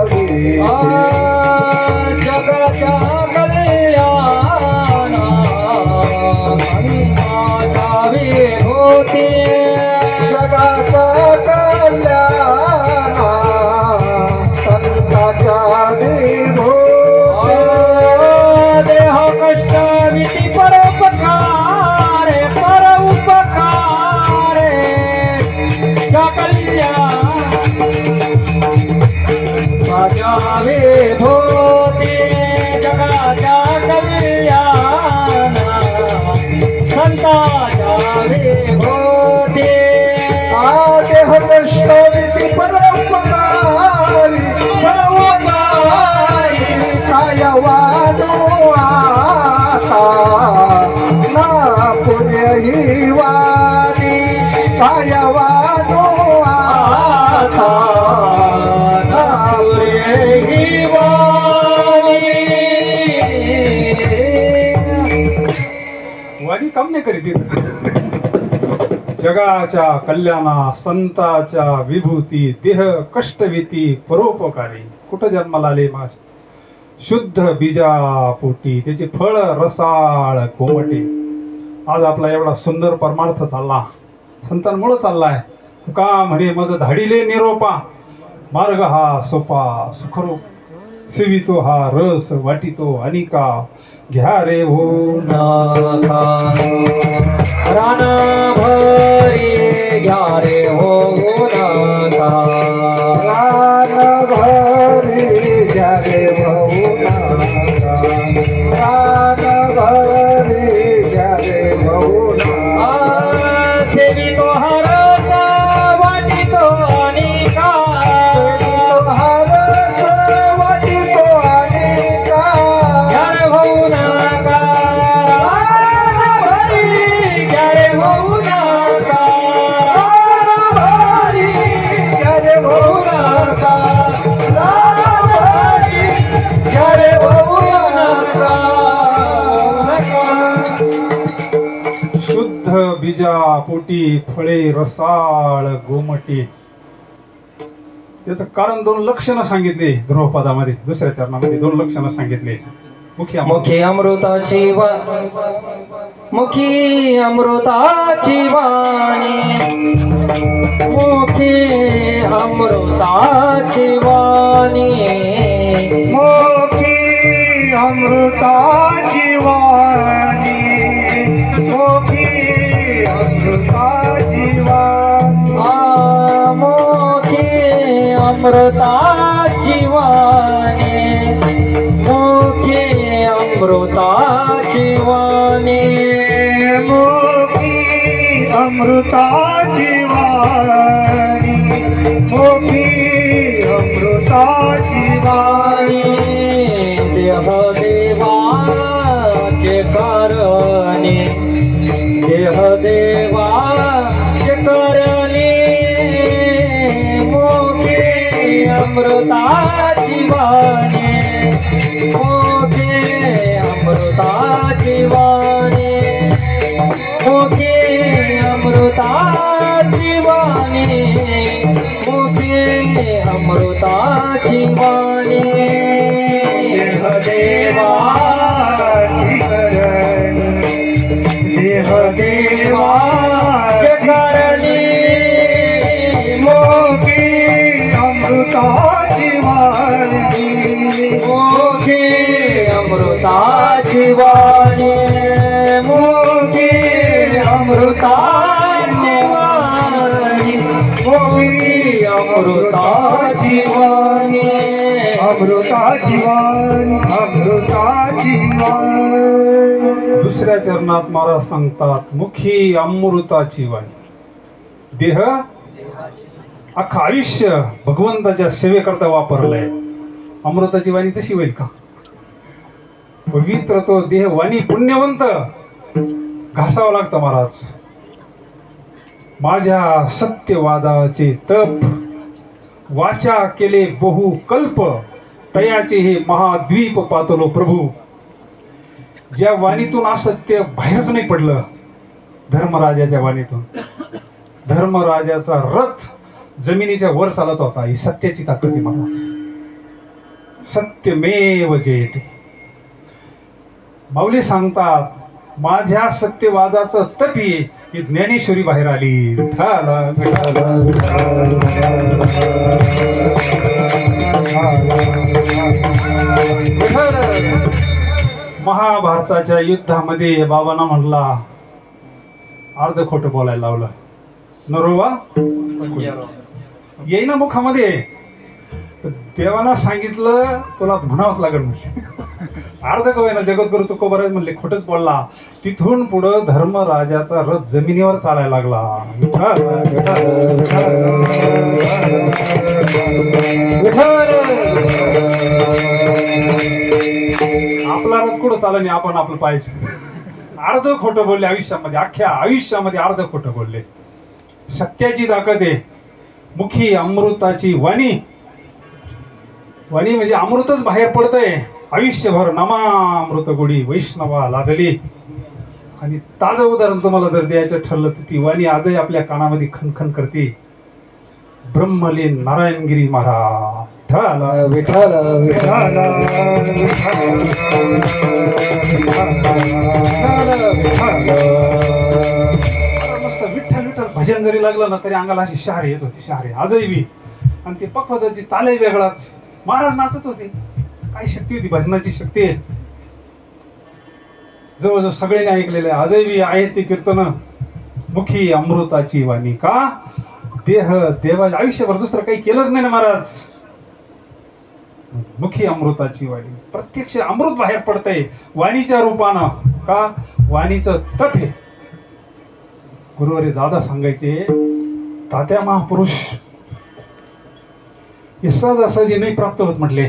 जगाच्या कल्याणा संताच्या विभूती जगाचा कल्याण संताच्या विभूती देह कष्ट भीती परोपकारे या कल्याणाच्या विभूती जगाच्या कल्याणा संताच्या विभूती देह कष्ट विधी परोपकारी काय वादो आता ना पुण्य ही वाणी काय वादो आता ना पुण्य ही वाणी काम नाही करीत इथं. जगाच्या कल्याणा संताच्या विभूती देह कष्टविती परोपकारी. कुठं जन्माला आले मास शुद्ध बीजा पोटी त्याचे फळ रसाळ कोमटे. आज आपला एवढा सुंदर परमार्थ चालला संतांमुळे चाललाय. तुका म्हणे मज धाडिले निरोपा मार्ग हा सोपा सुखरूप सेवितो हा रस वाटितो अनिका घ्या रे हो रान भरी घ्या रे हो नाथा रान भरी घ्या रे भाऊ रान भरी घ्या रे भाऊ सेवी तो हर वाटी तो अनिका हर पोटी फळे रसाळ गोमटी. त्याचं कारण 2 लक्षणं सांगितले ध्रुवपदामध्ये. दुसऱ्या चरणामध्ये 2 लक्षणं सांगितले. मुखी अमृताची मुखी अमृताची वाणी, मुखी अमृताची वाणी, मोठी अमृताची वाणी, मोठी अमृताची वाणी, मोखी अमृताची वाणी, मुखी अमृताची वाणी, मोठी अमृताची वाणी, मोठी अमृताची वाणी. देवाचे करणे, देवाचे करणे, मोखे अमृताची वाणी, मोखे अमृताची वाणी, मोखे अमृताची वाणी, मोखे अमृताची वाणी. देवाची करणी, देवाचे करणी, मोठी अमृताची वाणी, मोखे अमृताची वाणी, मोठी अमृताची वाणी, मोठी अमृताची वाणी, अमृताची वाणी, अमृताची वाणी. दुसऱ्या चरणात महाराज सांगतात मुखी अमृताची वाणी. देह अख्खं आयुष्य भगवंताच्या सेवेकरता वापरलंय. अमृताची वाणी तशी होईल का? पवित्र तो देह वाणी पुण्यवंत घासावं लागतं महाराज. माझ्या सत्यवादाचे तप वाचा केले बहु कल्प, तयाचे हे महाद्वीप पातलो प्रभू. ज्या वाणीतून असत्य बाहेरच नाही पडलं, धर्मराजाच्या वाणीतून, धर्मराजाचा रथ जमिनीच्या वर चालत होता. ही सत्याची ताकद आहे महाराज. सत्यमेव जयते. माऊली सांगतात माझ्या सत्यवादाचं तपी ही ज्ञानेश्वरी बाहेर आली. विठ्ठल, विठ्ठल, विठ्ठल. महाभारताच्या युद्धामध्ये बाबांना म्हणला अर्ध खोटं बोलायला लावलं. नरोवा येईना मुखामध्ये. देवाना सांगितलं तुला म्हणावंच लागेल म्हणजे. अर्ध कवयना जगद्गुरु तुकोबराज म्हणले खोटच बोलला. तिथून पुढं धर्मराजाचा रथ जमिनीवर चालायला लागला. विठ्ठल, विठ्ठल, विठ्ठल. आपला रथ कुठं चालला नाही, आपण आपलं पाहिजे. अर्ध खोटं बोलले आयुष्यामध्ये, अख्ख्या आयुष्यामध्ये अर्ध खोटं बोलले. सत्याची ताकद आहे. मुखी अमृताची वाणी. वाणी म्हणजे अमृतच बाहेर पडतंय. आयुष्यभर नमामृत गोडी वैष्णवा लादली. आणि ताजं उदाहरण तुम्हाला जर द्यायचं ठरलं तर ती वाणी आजही आपल्या कानामध्ये खनखन करते. ब्रह्मलीन नारायणगिरी महाराज. विठ्ठल, विठ्ठल, मस्त विठ्ठल विठ्ठल भजन जरी लागलं ना तरी अंगाला अशी शहारे येत होती. शहारे आजही बी. आणि ते पखवादाची तालही वेगळाच. महाराज नाचत होते. काय शक्ती होती, भजनाची शक्ती आहे. जवळजवळ सगळ्यांनी ऐकलेलं आहे. आजही बी आहेत ते कीर्तन. मुखी अमृताची वाणी. का? देवा आयुष्यभर दुसरं काही केलंच नाही ना महाराज. मुखी अमृताची वाणी. प्रत्यक्ष अमृत बाहेर पडतंय वाणीच्या रूपानं. का? वाणीचं तप आहे. गुरुवारी दादा सांगायचे तात्या महापुरुष हे सहजासहजी नाही प्राप्त होत म्हटले.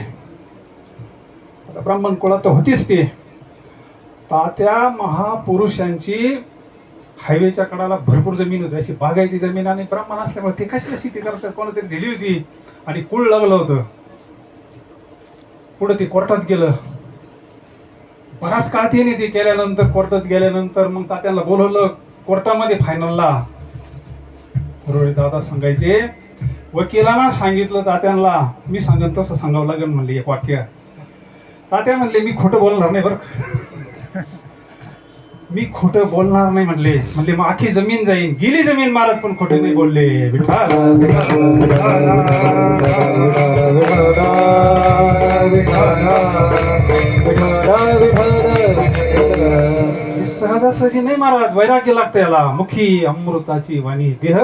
आता ब्राह्मण कुळात तर होतीच ते. तात्या महापुरुषांची हायवेच्या कडाला भरपूर जमीन होती, अशी बागायती जमीन. आणि ब्राह्मण असल्यामुळे ते कशाला शेती करतात, कोणातरी दिली होती आणि कुळ लागलं होतं. पुढे ते कोर्टात गेलं. बराच काळ ते केल्यानंतर कोर्टात गेल्यानंतर मग तात्याला बोलवलं कोर्टामध्ये फायनलला रोहित दादा सांगायचे, वकिलांना सांगितलं तात्यांना, मी सांगन तसं सांगावं लागेल म्हणले एक वाक्य. तात्या म्हणले मी खोटं बोलणार नाही बरं, मी खोटं बोलणार नाही म्हणले. म्हणले मग आखी जमीन जाईन. गेली जमीन महाराज पण खोटे नाही बोलले. विठ्ठल सहजासहजी नाही महाराज, वैराग्य लागतं याला. मुखी अमृताची वाणी, देह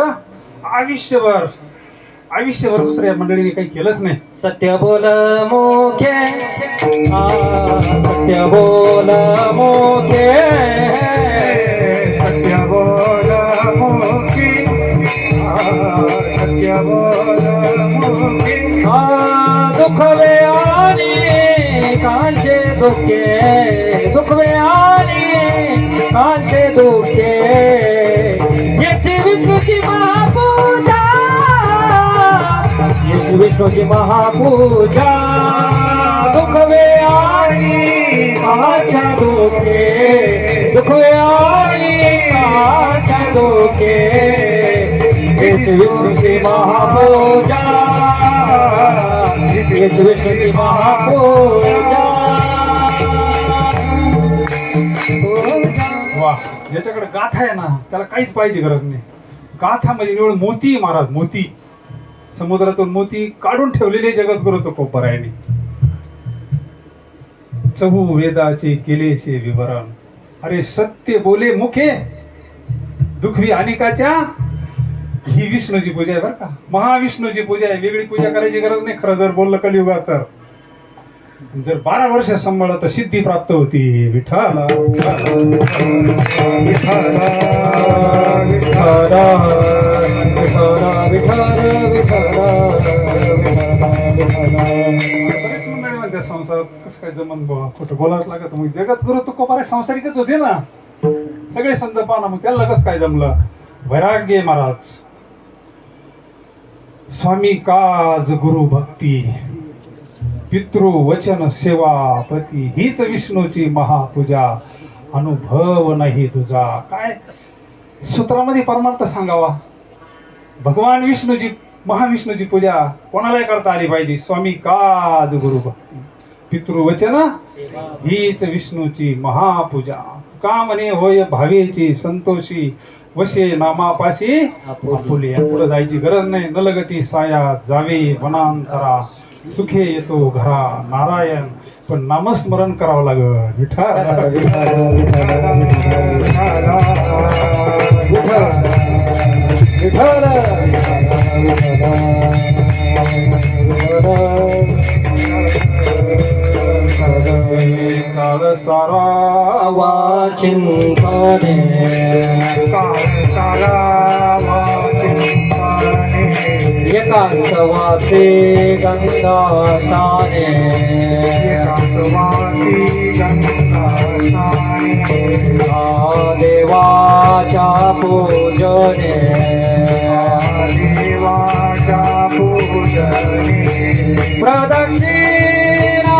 आयुष्यभर दुसऱ्या मंडळीने काही केलंच नाही. सत्य बोल मुखे, सत्य बोल मुखे, सत्य बोल मुखी, सत्य बोल मुखी. दुखवे आणि कांचे दुखे, दुखवे आणि कांचे दुखे, याची विष्णूची महापूजा, याची विष्णूची महापूजा. दुखवे आणि कांच्या दुखे, दुखवे आणि कांच्या दुखे, याची विष्णूची महापूजा, याची विष्णूची महापूजा. वा, ज्याच्याकडे गाथा आहे ना त्याला काहीच पाहिजे गरज नाही. गाथा म्हणजे निवड मोती महाराज, मोती समुद्रातून मोती काढून ठेवलेले जगद्गुरु तुकोबरायांनी. चहू वेदाचे केलेसे विवरण, अरे सत्य बोले मुखे, दुखवी अनेकाच्या. ही विष्णूची पूजा आहे बरं का, महाविष्णूची पूजा आहे. वेगळी पूजा करायची गरज नाही खरं जर बोललं कलियुगात तर. जर 12 वर्ष सांभाळलं तर सिद्धी प्राप्त होती. विठ्ठल संसार कसं काय जमन खोटं बोलावं लागत. मग जगद्गुरु तुकोबराय संसारिकच होते ना सगळे संत पाना, मग त्याला कसं काय जमलं. वैराग्य महाराज. स्वामी काज गुरु भक्ती, पितृ वचन सेवा पती, हीच विष्णूची महापूजा, अनुभव नाही तुझा. काय सूत्रामध्ये परमार्थ सांगावा. भगवान विष्णूची महाविष्णूची पूजा कोणालाही करता आली पाहिजे. स्वामी काज गुरु भक्ती, पितृवचन हीच विष्णूची महापूजा. का म्हणे होय भावेची संतोषी, वशे नामापाशी आपुले. पुढे जायची गरज नाही. नलगती साया जावे वनांतरा, सुखे येतो घरा नारायण, पण नामस्मरण करावं लागत. विठ्ठल काळ सारा वाचिंतने, एकांत वासे गंगासाने, देवाच्या पूजने, प्रदक्षिणा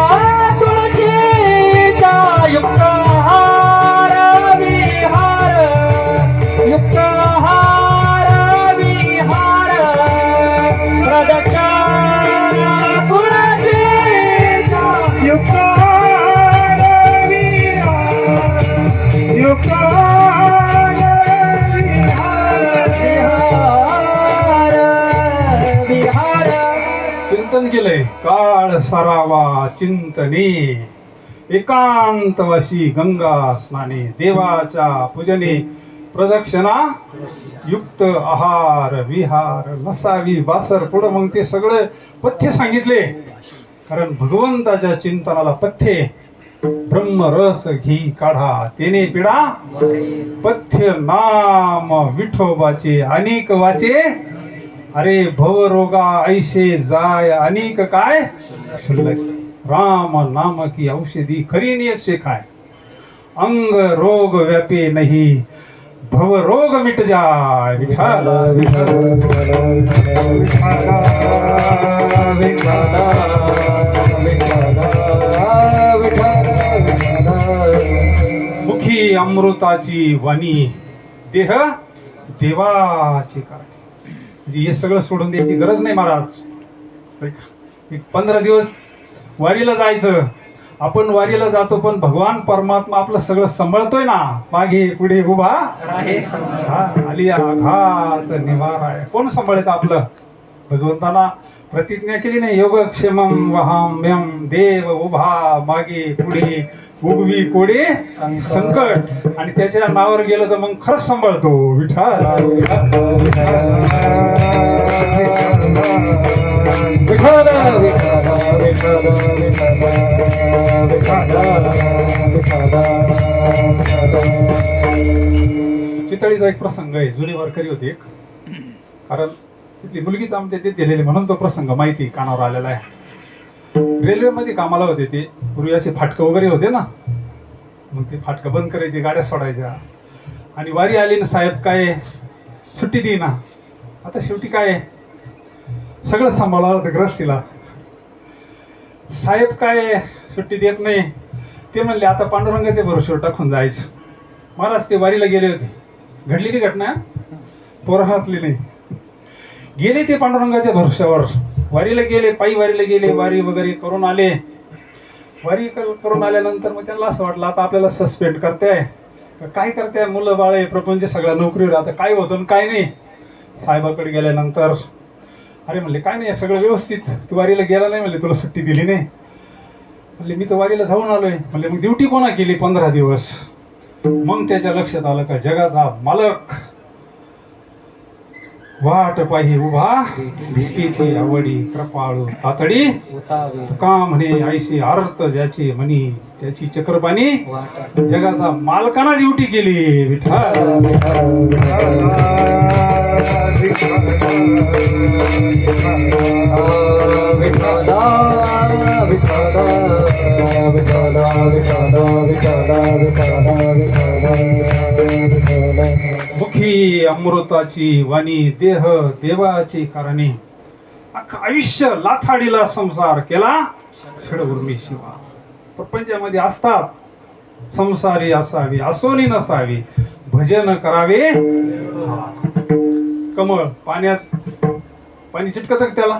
तुळशीचा युक्तहार विहार, युक्तहार विहार, प्रदक्षिणा तुळशीचा युक्तहार विहार, युक्तहार विहार. चिंतन केलंय. काळ सारावा चिंतने, एकांतवासी गंगा स्नाने, देवाच्या पूजने, प्रदक्षिणा युक्त आहार विहार, नसावी बासर. पुढं मग ते सगळं पथ्य सांगितले. कारण भगवंताच्या चिंतनाला पथ्ये. ब्रह्मरस घी काढा तेने पिढा, पथ्य नाम विठोबाचे अनेक वाचे. अरे भवरोगा ऐसे जाय अनेक काय शिल्लक, राम नाम की औषधी खरी नियत से खाय. अंग रोग व्यापे नहीं, भवरोग मिट जाय. विठ्ठल मुखी अमृताची वाणी, देह देवाची कारणी. म्हणजे हे सगळं सोडून द्यायची गरज नाही महाराज. एक 15 दिवस वारीला जायचं. आपण वारीला जातो पण भगवान परमात्मा आपलं सगळं सांभाळतोय ना. मागे पुढे उभा आली आघात निवाराय. कोण सांभाळत आपलं? भगवंताना प्रतिज्ञा केली नाही, योगक्षेमं वहाम्यं. देव उभा मागे पुढे उगवी कोडे संकट. आणि त्याच्या नावावर गेलं तर मग खरंच सांभाळतो विठ्ठल. चितळीचा एक प्रसंग आहे. जुनी वारकरी होते एक, कारण तिथली मुलगीच आमच्या ते दिलेली म्हणून तो प्रसंग माहिती कानावर आलेला आहे. रेल्वेमध्ये कामाला होते ते. पूर्वी असे फाटकं वगैरे होते ना, मग ते फाटकं बंद करायचे, गाड्या सोडायच्या. आणि वारी आली ना साहेब काय सुट्टी देईना. आता शेवटी काय सगळं सांभाळावं होतं ग्रस्तीला. साहेब काय सुट्टी देत नाही. ते म्हणले आता पांडुरंगाच्या भरोश्यावर टाकून जायचं. महाराज ते वारीला गेले होते. घडली ती घटना, पोराहातली नाही. गेले ते पांडुरंगाच्या भरोश्यावर वारीला गेले, पायी वारीला गेले. वारी वगैरे करून आले. वारी करून आल्यानंतर मग त्यांना असं वाटलं आता आपल्याला सस्पेंड करताय, काय करताय, मुलं बाळे प्रपंच सगळ्या नोकरीवर, आता काय होतं काय नाही. साहेबाकडे गेल्यानंतर अरे म्हणले काय नाही सगळं व्यवस्थित, तू वारीला गेला नाही म्हणले, तुला सुट्टी दिली नाही म्हणले. मी तर वारीला जाऊन आलोय म्हणले. मग ड्युटी कोणा केली 15 दिवस? मग त्याच्या लक्षात आलं का जगाचा मालक वाट पाही उभा भेटीची आवडी कृपाळू तातडी. तुका म्हणे ऐशी अर्थ ज्याची म्हणी त्याची चक्रपाणी. जगाचा मालकाना ड्युटी केली विठ्ठल. मुखी अमृताची वाणी देह देवाची कारणी. अख्खं आयुष्य लाथाडीला संसार केला षडउर्मी शिवा. प्रपंचामध्ये असतात संसारी असावी असोनी नसावी भजन करावे. कमळ पाण्यात पाणी चिटकत त्याला,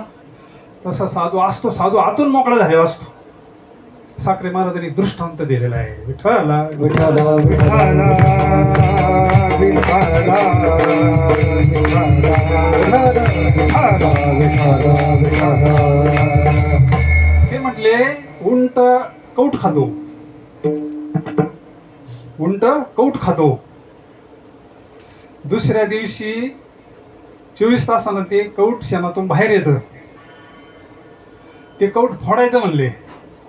तसा साधू असतो. साधू आतून मोकळा झालेला असतो. साखरे महाराजांनी दृष्टांत दिलेला आहे विठ्ठला विठ्ठला विठ्ठला ते म्हटले उंट कौट खातो. उंट कौट खातो. दुसऱ्या दिवशी 24 तासानं ते कौट शेणातून बाहेर येतं. ते कौट फोडायचं म्हणले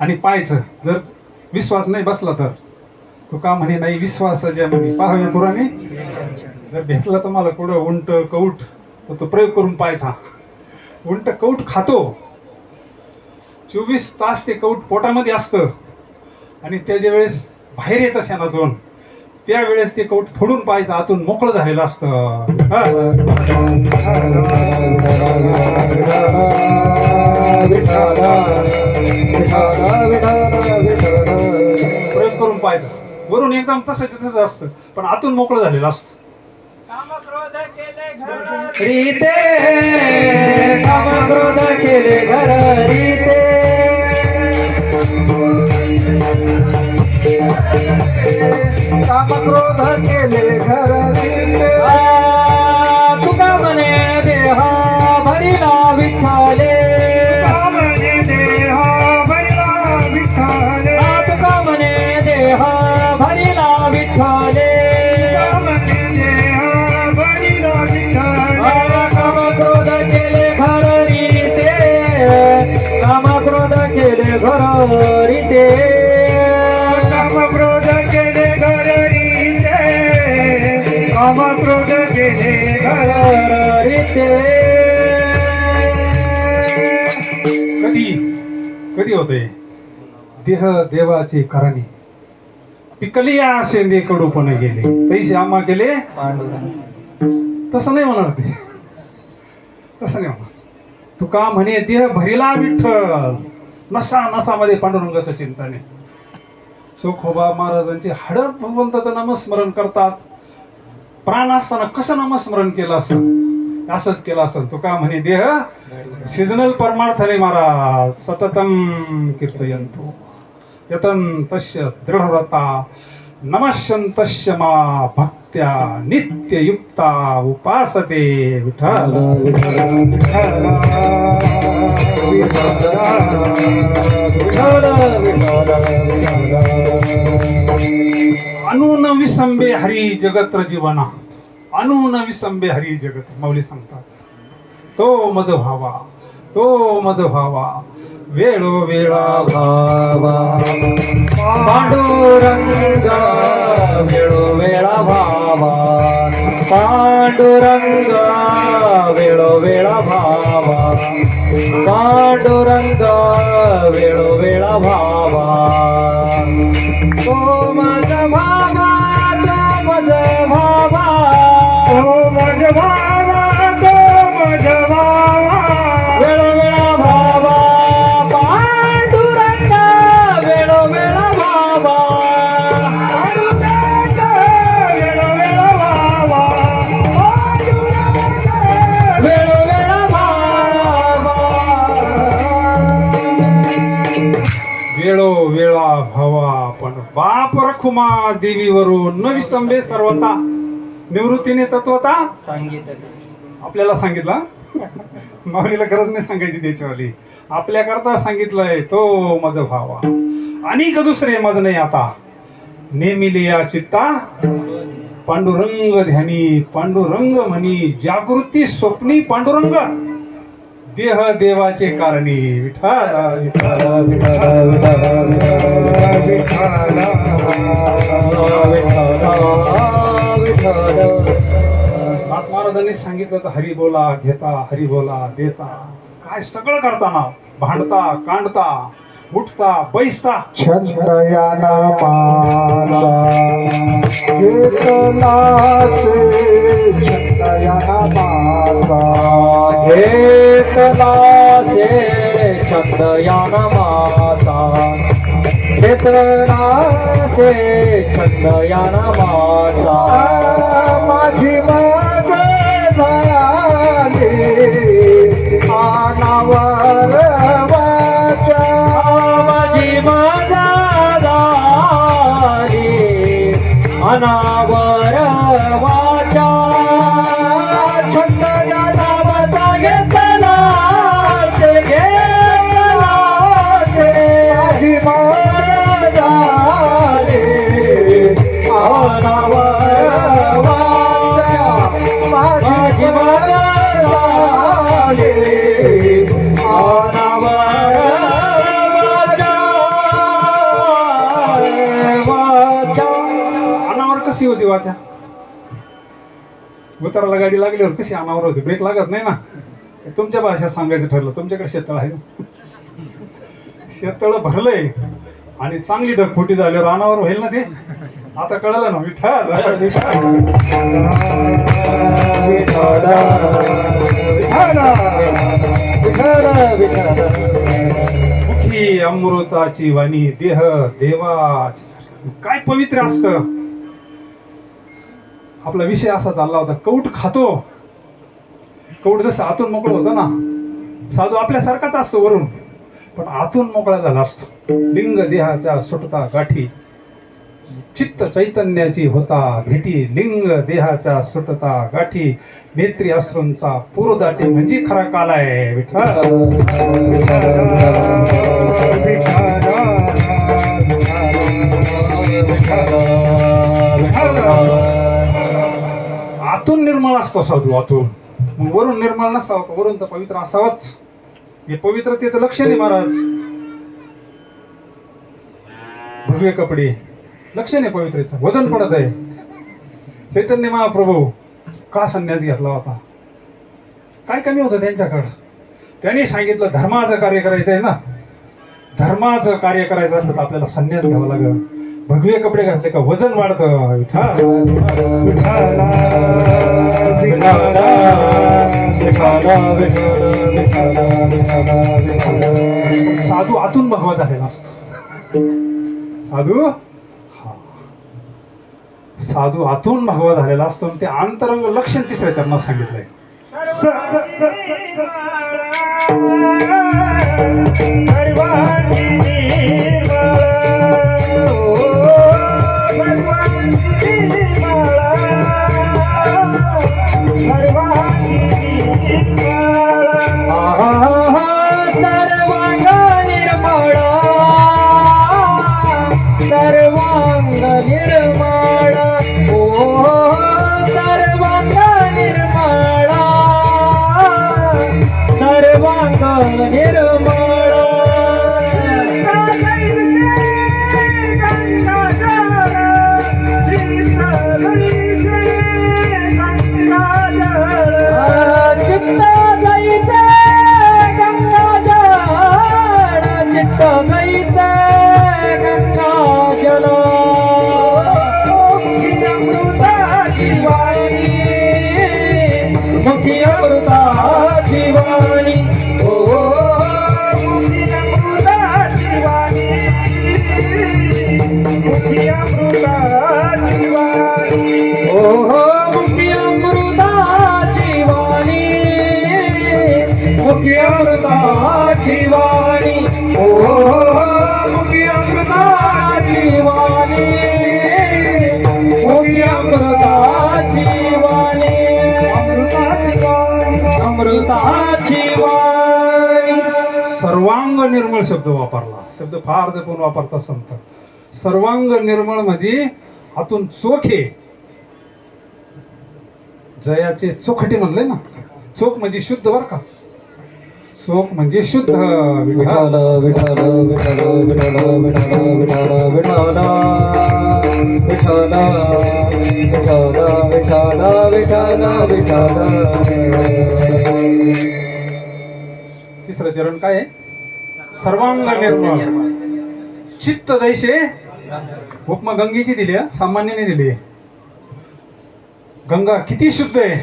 आणि पाहायचं. जर विश्वास नाही बसला तर तो का म्हणे नाही विश्वास ज्या म्हणे पाहावे पुराणे. जर भेटला तुम्हाला कुठं उंट कौट तर तो प्रयोग करून पाहायचा. उंट कौट खातो. 24 तास ते कौट पोटामध्ये असतं आणि त्याच्या वेळेस बाहेर येतं शेणातून. त्यावेळेस ते कौट फोडून पाहायचं, आतून मोकळं झालेलं असतं. प्रयोग करून पाहायचं. वरून एकदम तसंच असतं पण आतून मोकळं झालेलं असतं. रीते काम क्रोध केले घर रीते. काम क्रोध केले घर रीते. तुका म्हणे देहा भरिला विठ्ठले. तुका म्हणे देहा भरिला विठ्ठले. काम क्रोध केले घर रीते. काम क्रोध केले घर रीते. काम क्रोध केले घर रीते. काम क्रोध केले घर रीते. कधी कधी होते देह देवाची कारणी. पिकली या शेंदे कडूपणे गेले तैसे आम्हा केले. तसं नाही होणार ते. तसं नाही होणार. तुका म्हणे देह भरिला विठ्ठल. नसा नसामध्ये पांडुरंगाचं चिंतने. सोखोबा महाराजांची हाडं भगवंताचं नामस्मरण करतात. प्राण असताना कसं नामस्मरण केलं असं असंच केलं असेल. तुका म्हणे देह सिजनल परमार्थने महाराज सततम कीर्तयंतो यतन तस्य दृढव्रता नमस्यन्तस्य मा भक्त्या नित्ययुक्ता उपासते. विठ्ठल अनून विसंबे हरी जगत्र जीवना. अनून विसंबे हरी जगत माऊली सांगतात. तो मज भावा तो मज भावा वेळोवेळा भावा पांडुरंग वेळोवेळा भावा पांडुरंग वेळोवेळा भावा पांडुरंग वेळोवेळा भावा. तो मज भावा तो मज भावा तो मज भावा तो मज भावा वेळोवेळा भावा पांडुरंग वेळोवेळा भावा पांडुरंग वेळोवेळा भावा वेळोवेळा भावा वेळोवेळा भावा. पण बाप रखुमा देवीवरून न विसंबे सर्वता. निवृत्तीने तत्वता सांगितलं आपल्याला सांगितलं. माऊलीला गरज नाही सांगायची त्याच्यावाली. आपल्याकरता सांगितलंय. तो मज भावा आणि दुसरे मज नाही आता. नेमिले या चित्ता पांडुरंग ध्यानी पांडुरंग म्हणी जागृती स्वप्नी पांडुरंग देह देवाचे कारणी. विठ्ठल विठ्ठल नाथ महाराजांनी सांगितलं तर हरी बोला घेता हरी बोला देता. काय सगळं करताना भांडता कांडता उठता बैसता छंदयाना माला घेतलासे छंदयाना माता घेतलासे छंदयान माता घेतलासे छंदयान माता माझी माग झाली आनावर वाचा माझी माझा झाली अनावर वाचा छंद नामता घेतला से घेतला से माझी माग झाली अनावर वाचा माझी माझा झाली अनावर कशी होती वाचा. उताराला गाडी लागल्यावर कशी अनावर होती. ब्रेक लागत नाही ना. तुमच्या भाषेत सांगायचं ठरलं. तुमच्याकडे शेततळ आहे ना. शेततळ भरलंय आणि चांगली ढगफुटी झाल्यावर अनावर होईल ना ते. आता कळलं ना. विठ्ठल मुखी अमृताची वाणी देह देवाची. काय पवित्र असतं. आपला विषय असा चालला होता. कौट खातो. कौट जसं आतून मोकळं होतं ना. साधू आपल्यासारखाच असतो वरून पण आतून मोकळा झाला असतो. लिंग देहाच्या सुटता गाठी चित्त चैतन्याची होता भेटी. लिंग देहाच्या सुटता गाठी नेत्री अश्रूंचा पुरदाटी म्हणजे खरा काल आहे. विठ्ठल आतून निर्मळ असतो साधू. आतून मग वरून निर्मळ नसावं का. वरून तर पवित्र असावंच. हे पवित्रतेचं लक्षण आहे महाराज. भगवे कपडे लक्षण आहे पवित्रेचं. वजन पडत आहे. चैतन्य महाप्रभू का संन्यास घेतला होता. काय कमी होतं त्यांच्याकडं. त्यांनी सांगितलं धर्माचं कार्य करायचं आहे ना. धर्माचं कार्य करायचं असलं तर आपल्याला संन्यास घ्यावा लागेल. भगवे कपडे घातले का वजन वाढतं. साधू आतून भगवत आहे ना. साधू साधू आतून भगवा झालेला असतो आणि ते अंतरंग लक्षण तिसऱ्या चरणात सांगितलंय. सर्वांग निर्मळ सर्वांग निर्मळ ओ सर्वांग निर्मळ सर्वांग निर्मळ चित्त जैसे गंगाजळ चित्त जैसे गंगाजळ मुखी अमृताची वाणी ओ मुखी अमृताची वाणी मुखी अमृताची वाणी ओ मुखी अमृताची वाणी मुखी अमृताची वाणी ओ मुखी अमृताची वाणी मुखी अमृताची वाणी अमृताची वाणी. सर्वांग निर्मळ शब्द वापरला. शब्द फार जपून वापरता संत. सर्वांग निर्मळ म्हणजे आतून चोखे जयाचे चोखटे म्हणले ना. चोख म्हणजे शुद्ध बर का. चोख म्हणजे शुद्ध. विठाल विठाल विठाल विठाल विठाल विठाल विठाल विठाल विठाल विठाल विठाल विठाल. तिसरं चरण काय आहे? सर्वांग निर्मळ चित्त जैसे. उपमा गंगेची दिली आहे, सामान्याने दिली आहे. गंगा किती शुद्ध आहे.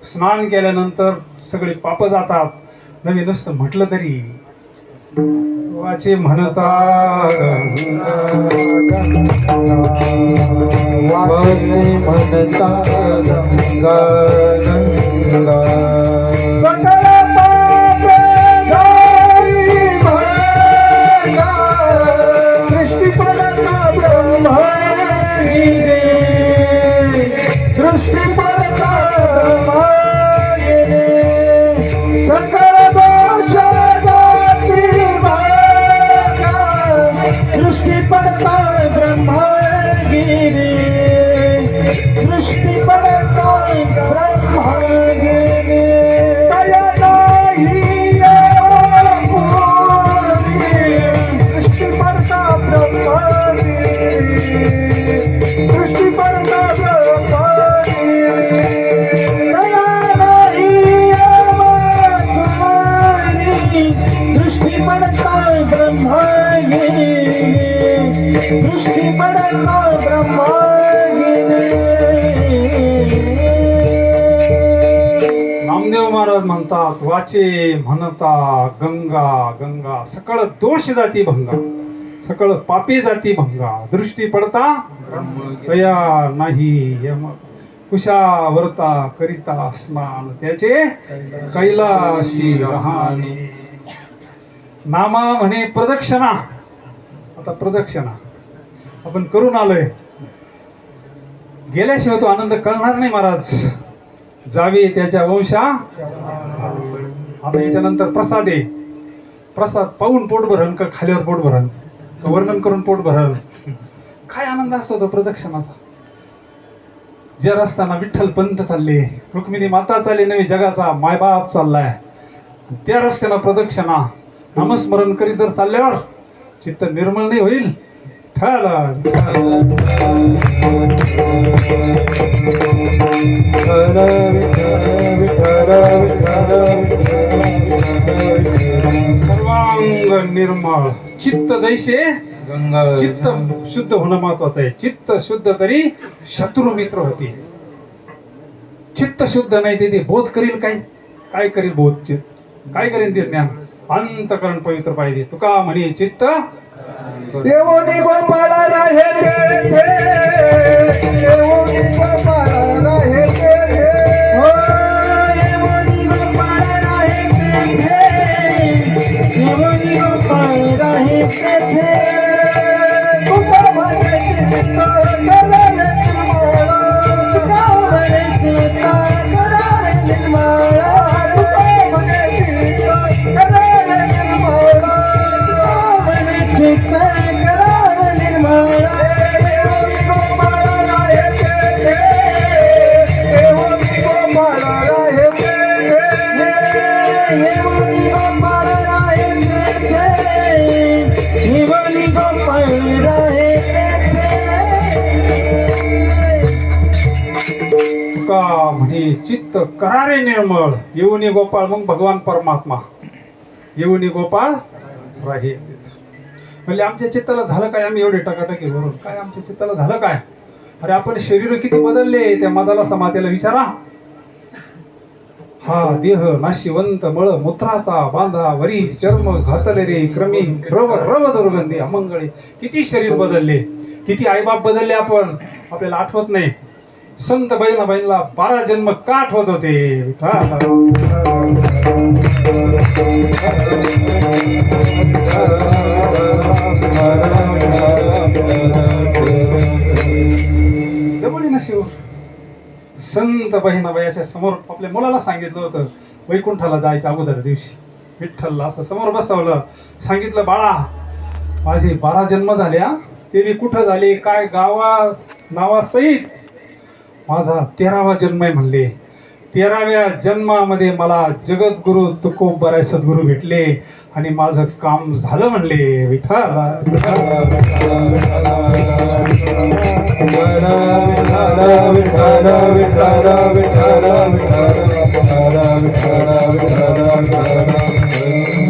स्नान केल्यानंतर सगळे पाप जातात. नवे नुसतं म्हटलं तरी वाचे म्हणता म्हणता गंगा गंगा सकल पाप जाई भंगा, दृष्टी पडता ब्रह्मांगी रे, दृष्टी पडता ब्रह्मांगी रे. सकल दोष जाती भंगा, दृष्टी पडता ब्रह्मांगी रे, दृष्टी पडता ब्रह्मांगी रे. दया नाही पूर्वी, दृष्टी पडता ब्रह्मांगी रे, दृष्टी पडता ब्रह्मांगी रे. दया नाही तुम्हारी, दृष्टी पडता ब्रह्मांगी रे, दृष्टी पडता ब्रह्मांगी रे. नामदेव महाराज म्हणतात वाचे म्हणता गंगा गंगा, सकळ दोष जाती भंगा, सकळ पापे जाती भंगा, दृष्टी पडता दया नाही यम, कुशावरता करिता स्नान त्याचे कैलाशी रहाणे. नामा म्हणे प्रदक्षिणा. आता प्रदक्षिणा आपण करून आलोय, गेल्याशिवाय तो आनंद कळणार नाही महाराज. जावे त्याच्या वंशा. आता याच्यानंतर प्रसाद आहे. प्रसाद पाहून पोट भरण का खाल्यावर पोट भरण का वर्णन करून पोट भरण. काय आनंद असतो तो प्रदक्षिणाचा. ज्या रस्त्याना विठ्ठल पंत चालले, रुक्मिणी माता चालली, नवी जगाचा मायबाप चाललाय, त्या रस्त्यानं प्रदक्षिणा नामस्मरण करीत जर चालल्यावर चित्त निर्मळ नाही होईल. सर्वांग निर्मळ चित्त जैसे गंगा. चित्त शुद्ध होणं महत्वाचं आहे. चित्त शुद्ध तरी शत्रू मित्र होतील. चित्त शुद्ध नाही ते बोध करील काय. काय करील बोध. चित्त काय करील ते ज्ञान. अंतकरण पवित्र पाहिजे. तुका म्हणे चित्त येऊनी गोपाळ राहे तेथे येऊनी गोपाळ राहे तेथे हो येऊनी गोपाळ राहे तेथे येऊनी गोपाळ राहे तेथे तुका म्हणे चित्त केले निर्मळ तुका म्हणे चित्त करावे निर्मळ तुका म्हणे चित्त केले निर्मळ म्हणे चित्त करावे निर्मळ येऊनी गोपाळ राहे तेथे येऊनी गोपाळ राहे तेथे येऊनी गोपाळ राहे तेथे येऊनी गोपाळ राहे तेथे का म्हणे चित्त करारे निर्मळ येऊनी गोपाळ मग भगवान परमात्मा येऊनी गोपाळ राहे म्हणजे आमच्या चित्ताला झालं काय आम्ही एवढे टकाटकी भरून काय आमच्या चित्ताला झालं काय अरे आपण शरीर किती बदलले त्या मदाला समात्याला विचारा हा देह नाशिवंत मळ मूत्राचा बांधा वरी चर्म घातले रे क्रमी रव रव दुर्गंधी अमंगळे किती शरीर बदलले किती आईबाप बदलले आपण आपल्याला आठवत नाही संत बहिणाबाईंना 12 जन्म का आठवत होते जवळ ना शिव संत बहिणाबाईच्या समोर आपल्या मुलाला सांगितलं होतं वैकुंठाला जायच्या अगोदर दिवशी विठ्ठलला असं समोर बसवलं सांगितलं बाळा माझे 12 जन्म झाल्या ते मी कुठं झाले काय गावा नावासहित माझा 13वा जन्म आहे म्हणले 13व्या जन्मामध्ये मला जगद्गुरु तुकोबराय सद्गुरू भेटले आणि माझं काम झालं म्हणले विठ्ठल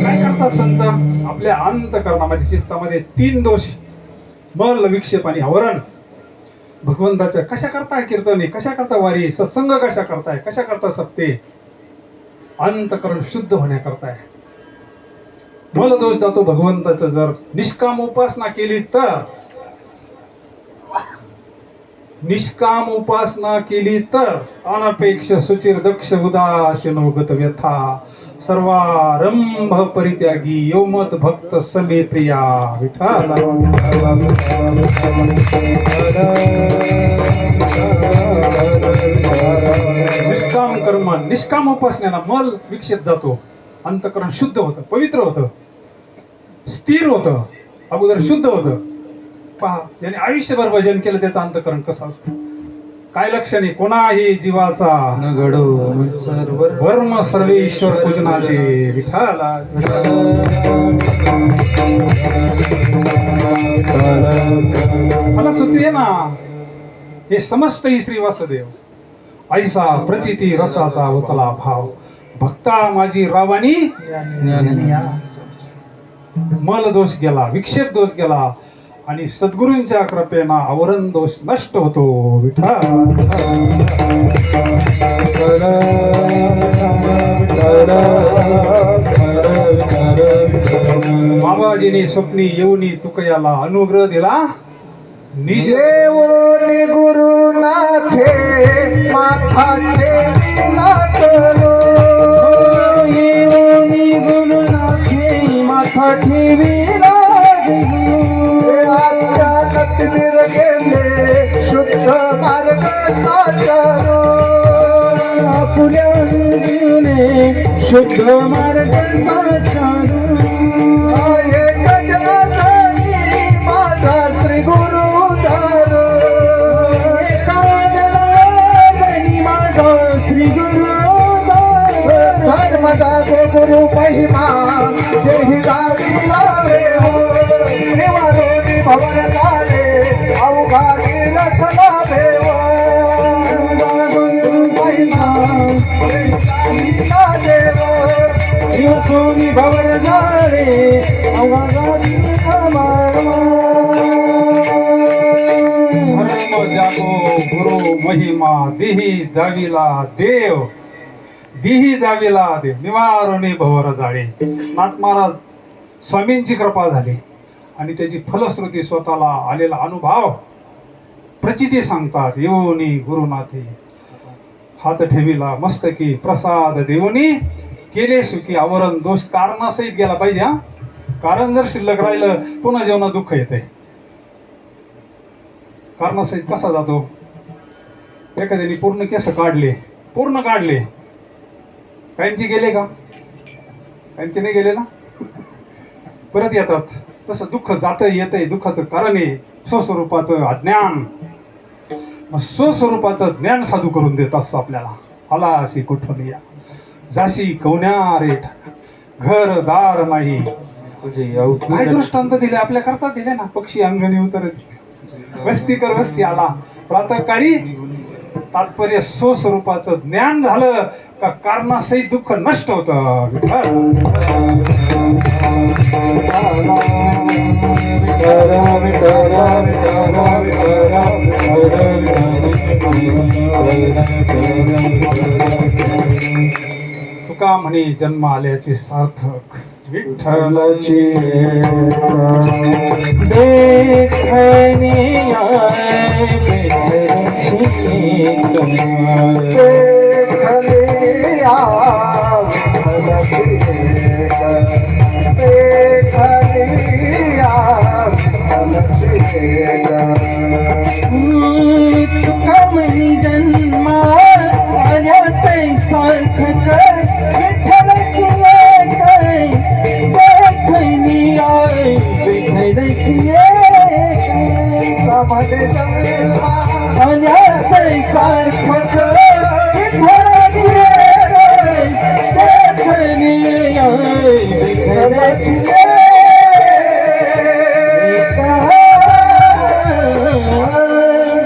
काय करतात संत आपल्या अंतकरणामध्ये चित्तामध्ये 3 दोष मल विक्षेप आणि आवरण भगवंताच्या कशा करताय कीर्तने कशा करता वारी सत्संग कशा करताय कशा करता सप्ते अंतकरण शुद्ध होण्याकरताय मल दोष जातो भगवंताचं जर निष्काम उपासना केली तर निष्काम उपासना केली तर अनपेक्ष सुचिर दक्ष उदासीनो गत व्यथा सर्वारंभ परित्यागी योमत भक्त समे प्रिया विठ्ठल निष्काम कर्म निष्काम उपासनेला मल विक्षेप जातो अंतकरण शुद्ध होतं पवित्र होतं स्थिर होतं अगोदर शुद्ध होतं पहा ज्याने आयुष्यभर भजन केलं त्याचं अंतकरण कसं असतं काय लक्षणे कोणाही जीवाचा न घडो वर्म सर्वेश्वर पूजनाचे विठ्ठला मला सुद्धा आहे ना हे समस्त ही श्री वासुदेव ऐसा प्रतिती रसाचा उतला भाव भक्ता माझी रावानी मल दोष गेला विक्षेप दोष गेला आणि सद्गुरूंच्या कृपेना आवरण दोष नष्ट होतो विठ्ठल बाबाजीने स्वप्नी येऊनी तुकयाला अनुग्रह दिला निज जेवोनी गुरुनाथे माथाचे नाथलो येऊनी गुरुनाथे माथा ठेविला अचानक निर्गेले शुद्ध मार्ग साचारो आपल्या गुरुने शुद्ध मार्ग साचारो एक जनानी माझा श्री गुरु धारो एका जनानी माझा श्री गुरु धर्मदा गुरु महिमा देहि गावी लावे हो निवारोनी भवन झाले अवघा रस लाभे सोनी भवन झाले धर्म जागो गुरु महिमा देही दाविला देव देही दाविला देव निवारुणी भवर जाळे नाथ महाराज स्वामींची कृपा झाली आणि त्याची फलश्रुती स्वतःला आलेला अनुभव प्रचिती सांगतात. येऊनी गुरुनाथी हात ठेविला मस्तकी प्रसाद देऊनी केले सुखी आवरण दोष कारणासहित गेला पाहिजे. हा कारण जर शिल्लक राहिलं पुन्हा जेवणात दुःख येते. कारणासहित कसा जातो? एखाद्याने पूर्ण केस काढले, पूर्ण काढले, काहींचे गेले का? काहींचे नाही गेले ना, परत येतात. तसं दुःख जातं येतंय. दुःखाचं कारण आहे स्वस्वरूपाचं अज्ञान. मग स्वस्वरूपाचं ज्ञान साधू करून देत असतो आपल्याला. आला अशी कुठून या जाशी कवण्या रे घरदार नाही. काय दृष्टांत दिले आपल्या करता दिले ना. पक्षी अंगणी उतरत वस्ती कर वस्ती आला. प्रातःकाळी तात्पर्य स्वस्वरूपाचं ज्ञान झालं का कारणासहित दुःख नष्ट होतं. तुका म्हणे जन्म आल्याचे सार्थक विठ्ठलाची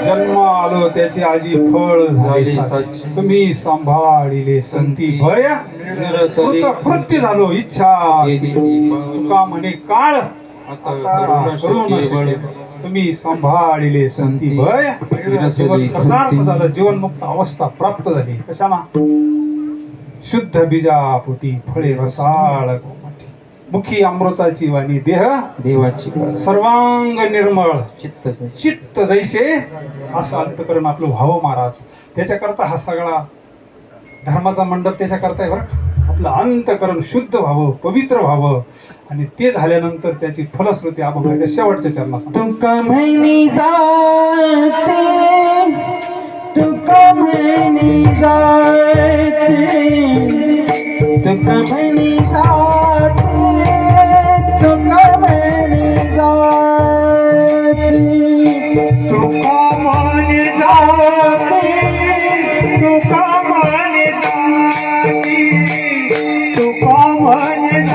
जन्म आलो त्याची आजी फळ झाली. तुम्ही सांभाळिले संती भय कृत्य झालो इच्छा. तुका म्हणे काळ आता करून तुम्ही सांभाळिले संती भय. जीवन पदार्थ झालं, जीवनमुक्त अवस्था प्राप्त झाली. कशाला? शुद्ध बीजापोटी फळे रसाळ मुखी अमृताची वाणी देह देवाची सर्वांग निर्मळ चित्त चित्त जैसे असं अंतकरण आपलं व्हावं महाराज. त्याच्याकरता हा सगळा धर्माचा मंडप त्याच्याकरता आहे बरं. आपलं अंतकरण शुद्ध व्हावं, पवित्र व्हावं. आणि ते झाल्यानंतर त्याची फलश्रुती अभंगाच्या शेवटच्या चरणात तुका महिनी जाते, तुका महिनी जाते, तुका महिनी जाते, तुका महिनी जाते, तुका महिनी जाते, तुका महिनी जाते, तुका महिनी जाते, तुका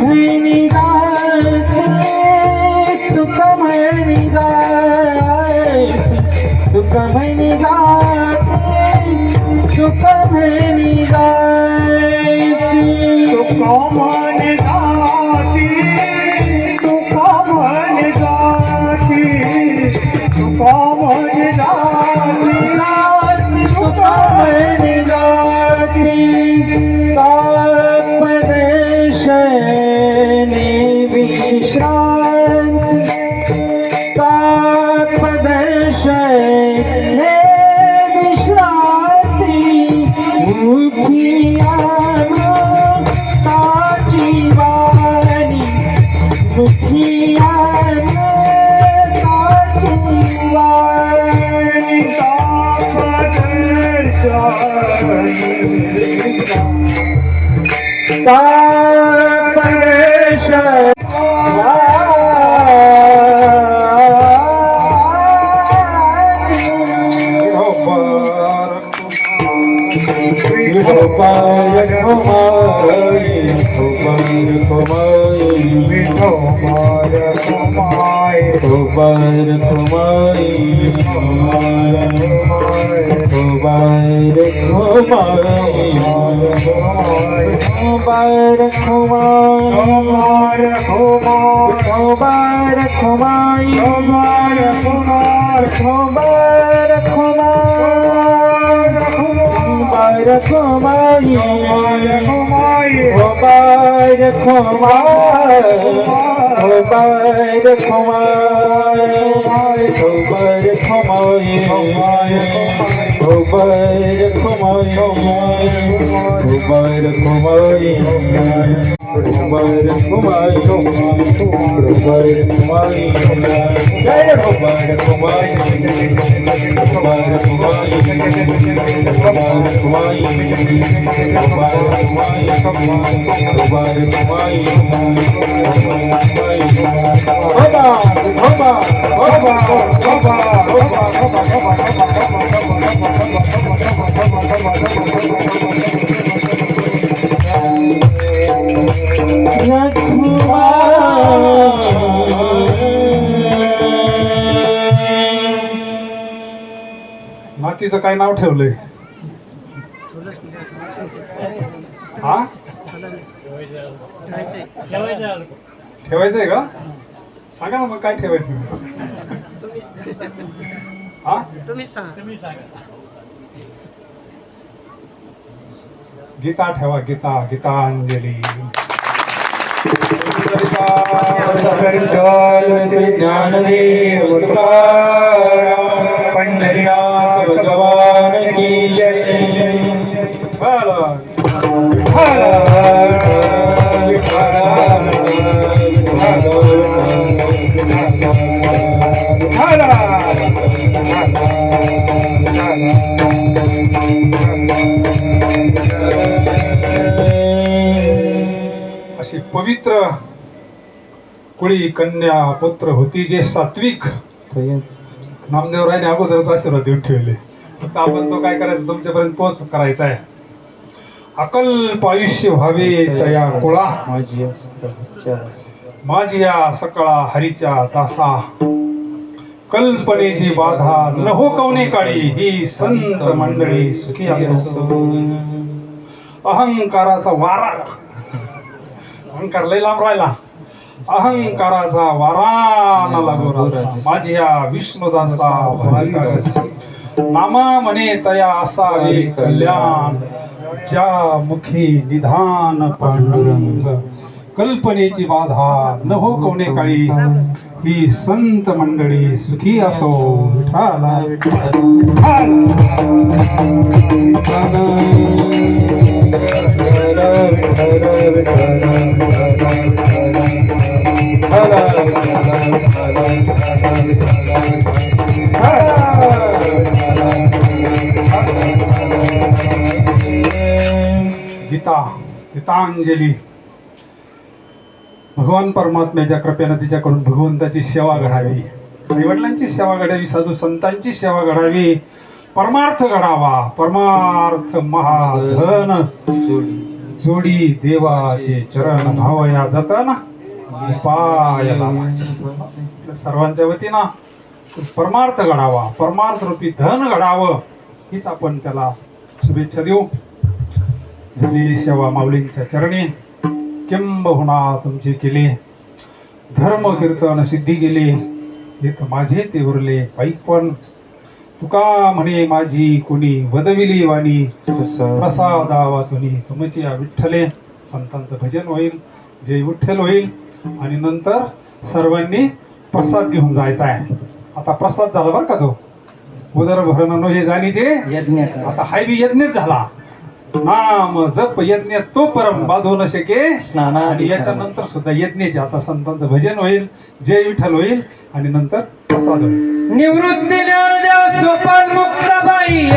महिनी जाते, तुका महिनी जाते, तुका महिनी जाते, तुका महिनी जाते, तुका महिनी जाते, तुका महिनी जाते, तुका महिनी जाते, तुका महिनी जाते, तुका महिनी जाते. तापदेशने विश्रांती, तापदेशने विश्रांती, मुखियानो ताची वाणी, मुखियानो ताची वाणी. Bye. खोमाई हो बाय खोमाय हो बाय खोमाय हो बाय खोमाय हो बाय खोमाय हो bye खोमाय Robar kumai, robar kumai, jai robar kumai, robar kumai, robar kumai, robar kumai, hoba, hoba, hoba, hoba, नातीचं काय नाव ठेवलंय? हा ठेवायचंय का? सांगा ना मग काय ठेवायचं. हा गीता ठेवा, गीता, गीतांजली. श्री ज्ञानदेव तुकाराम पंढरीनाथ भगवान की जय. अशी पवित्र कुळी कन्या पुत्र होती जे सात्विक. नामदेवरायने अगोदरच आशीर्वाद देऊन ठेवले. फक्त आपण तो काय करायचं, तुमच्यापर्यंत पोच करायचा आहे. अकल्प आयुष्य व्हावे तया कुळा माझी या सकळा हरीच्या दासा. कल्पनेची बाधा न हो कवने काळी ही संत मंडळी सुखी असो. अहंकाराचा वारा, अहंकार लय लांब राहिला. अहंकाराचा वारा न लागो राजा माझी या विष्णुदासा भाविक. नामा म्हणे तया असावे कल्याण ज्या मुखी निधान पांडुरंग. कल्पनेची बाधा न हो कवने काळी ही संत मंडळी सुखी असो. विठाला गीता, गीतांजली. भगवान परमात्म्याच्या कृपेनं तिच्याकडून भगवंताची सेवा घडावी, आई वडिलांची सेवा घडावी, साधू संतांची सेवा घडावी, परमार्थ घडावा. परमार्थ महाधन जोडी देवाचे चरण भावया जतन उपाय लावाचे. सर्वांच्या वतीनं परमार्थ घडावा, परमार्थ रूपी धन घडावं हीच आपण त्याला शुभेच्छा देऊ. झालेली सेवा माऊलींच्या चरणी किंबहुना तुमचे केले. धर्म कीर्तन सिद्धी गेले हेत माझे ते उरले. पाईकपण तुका म्हणे माझी कोणी वदविली वाणी. प्रसादा वाचुनी तुमची या विठ्ठले. संतांचं भजन होईल, जय विठ्ठल होईल आणि नंतर सर्वांनी प्रसाद घेऊन जायचा आहे. आता प्रसाद झाला बरं का, तो उदर भरण हे जाणीचे आता हाय बी यज्ञच झाला. नाम जप यज्ञ तो परम बाधू न शके. आणि याच्यानंतर सुद्धा यज्ञाचे आता संतांचं भजन होईल, जय विठ्ठल होईल आणि नंतर प्रसाद होईल. निवृत्ती ज्ञानदेव सोपान मुक्ताबाई.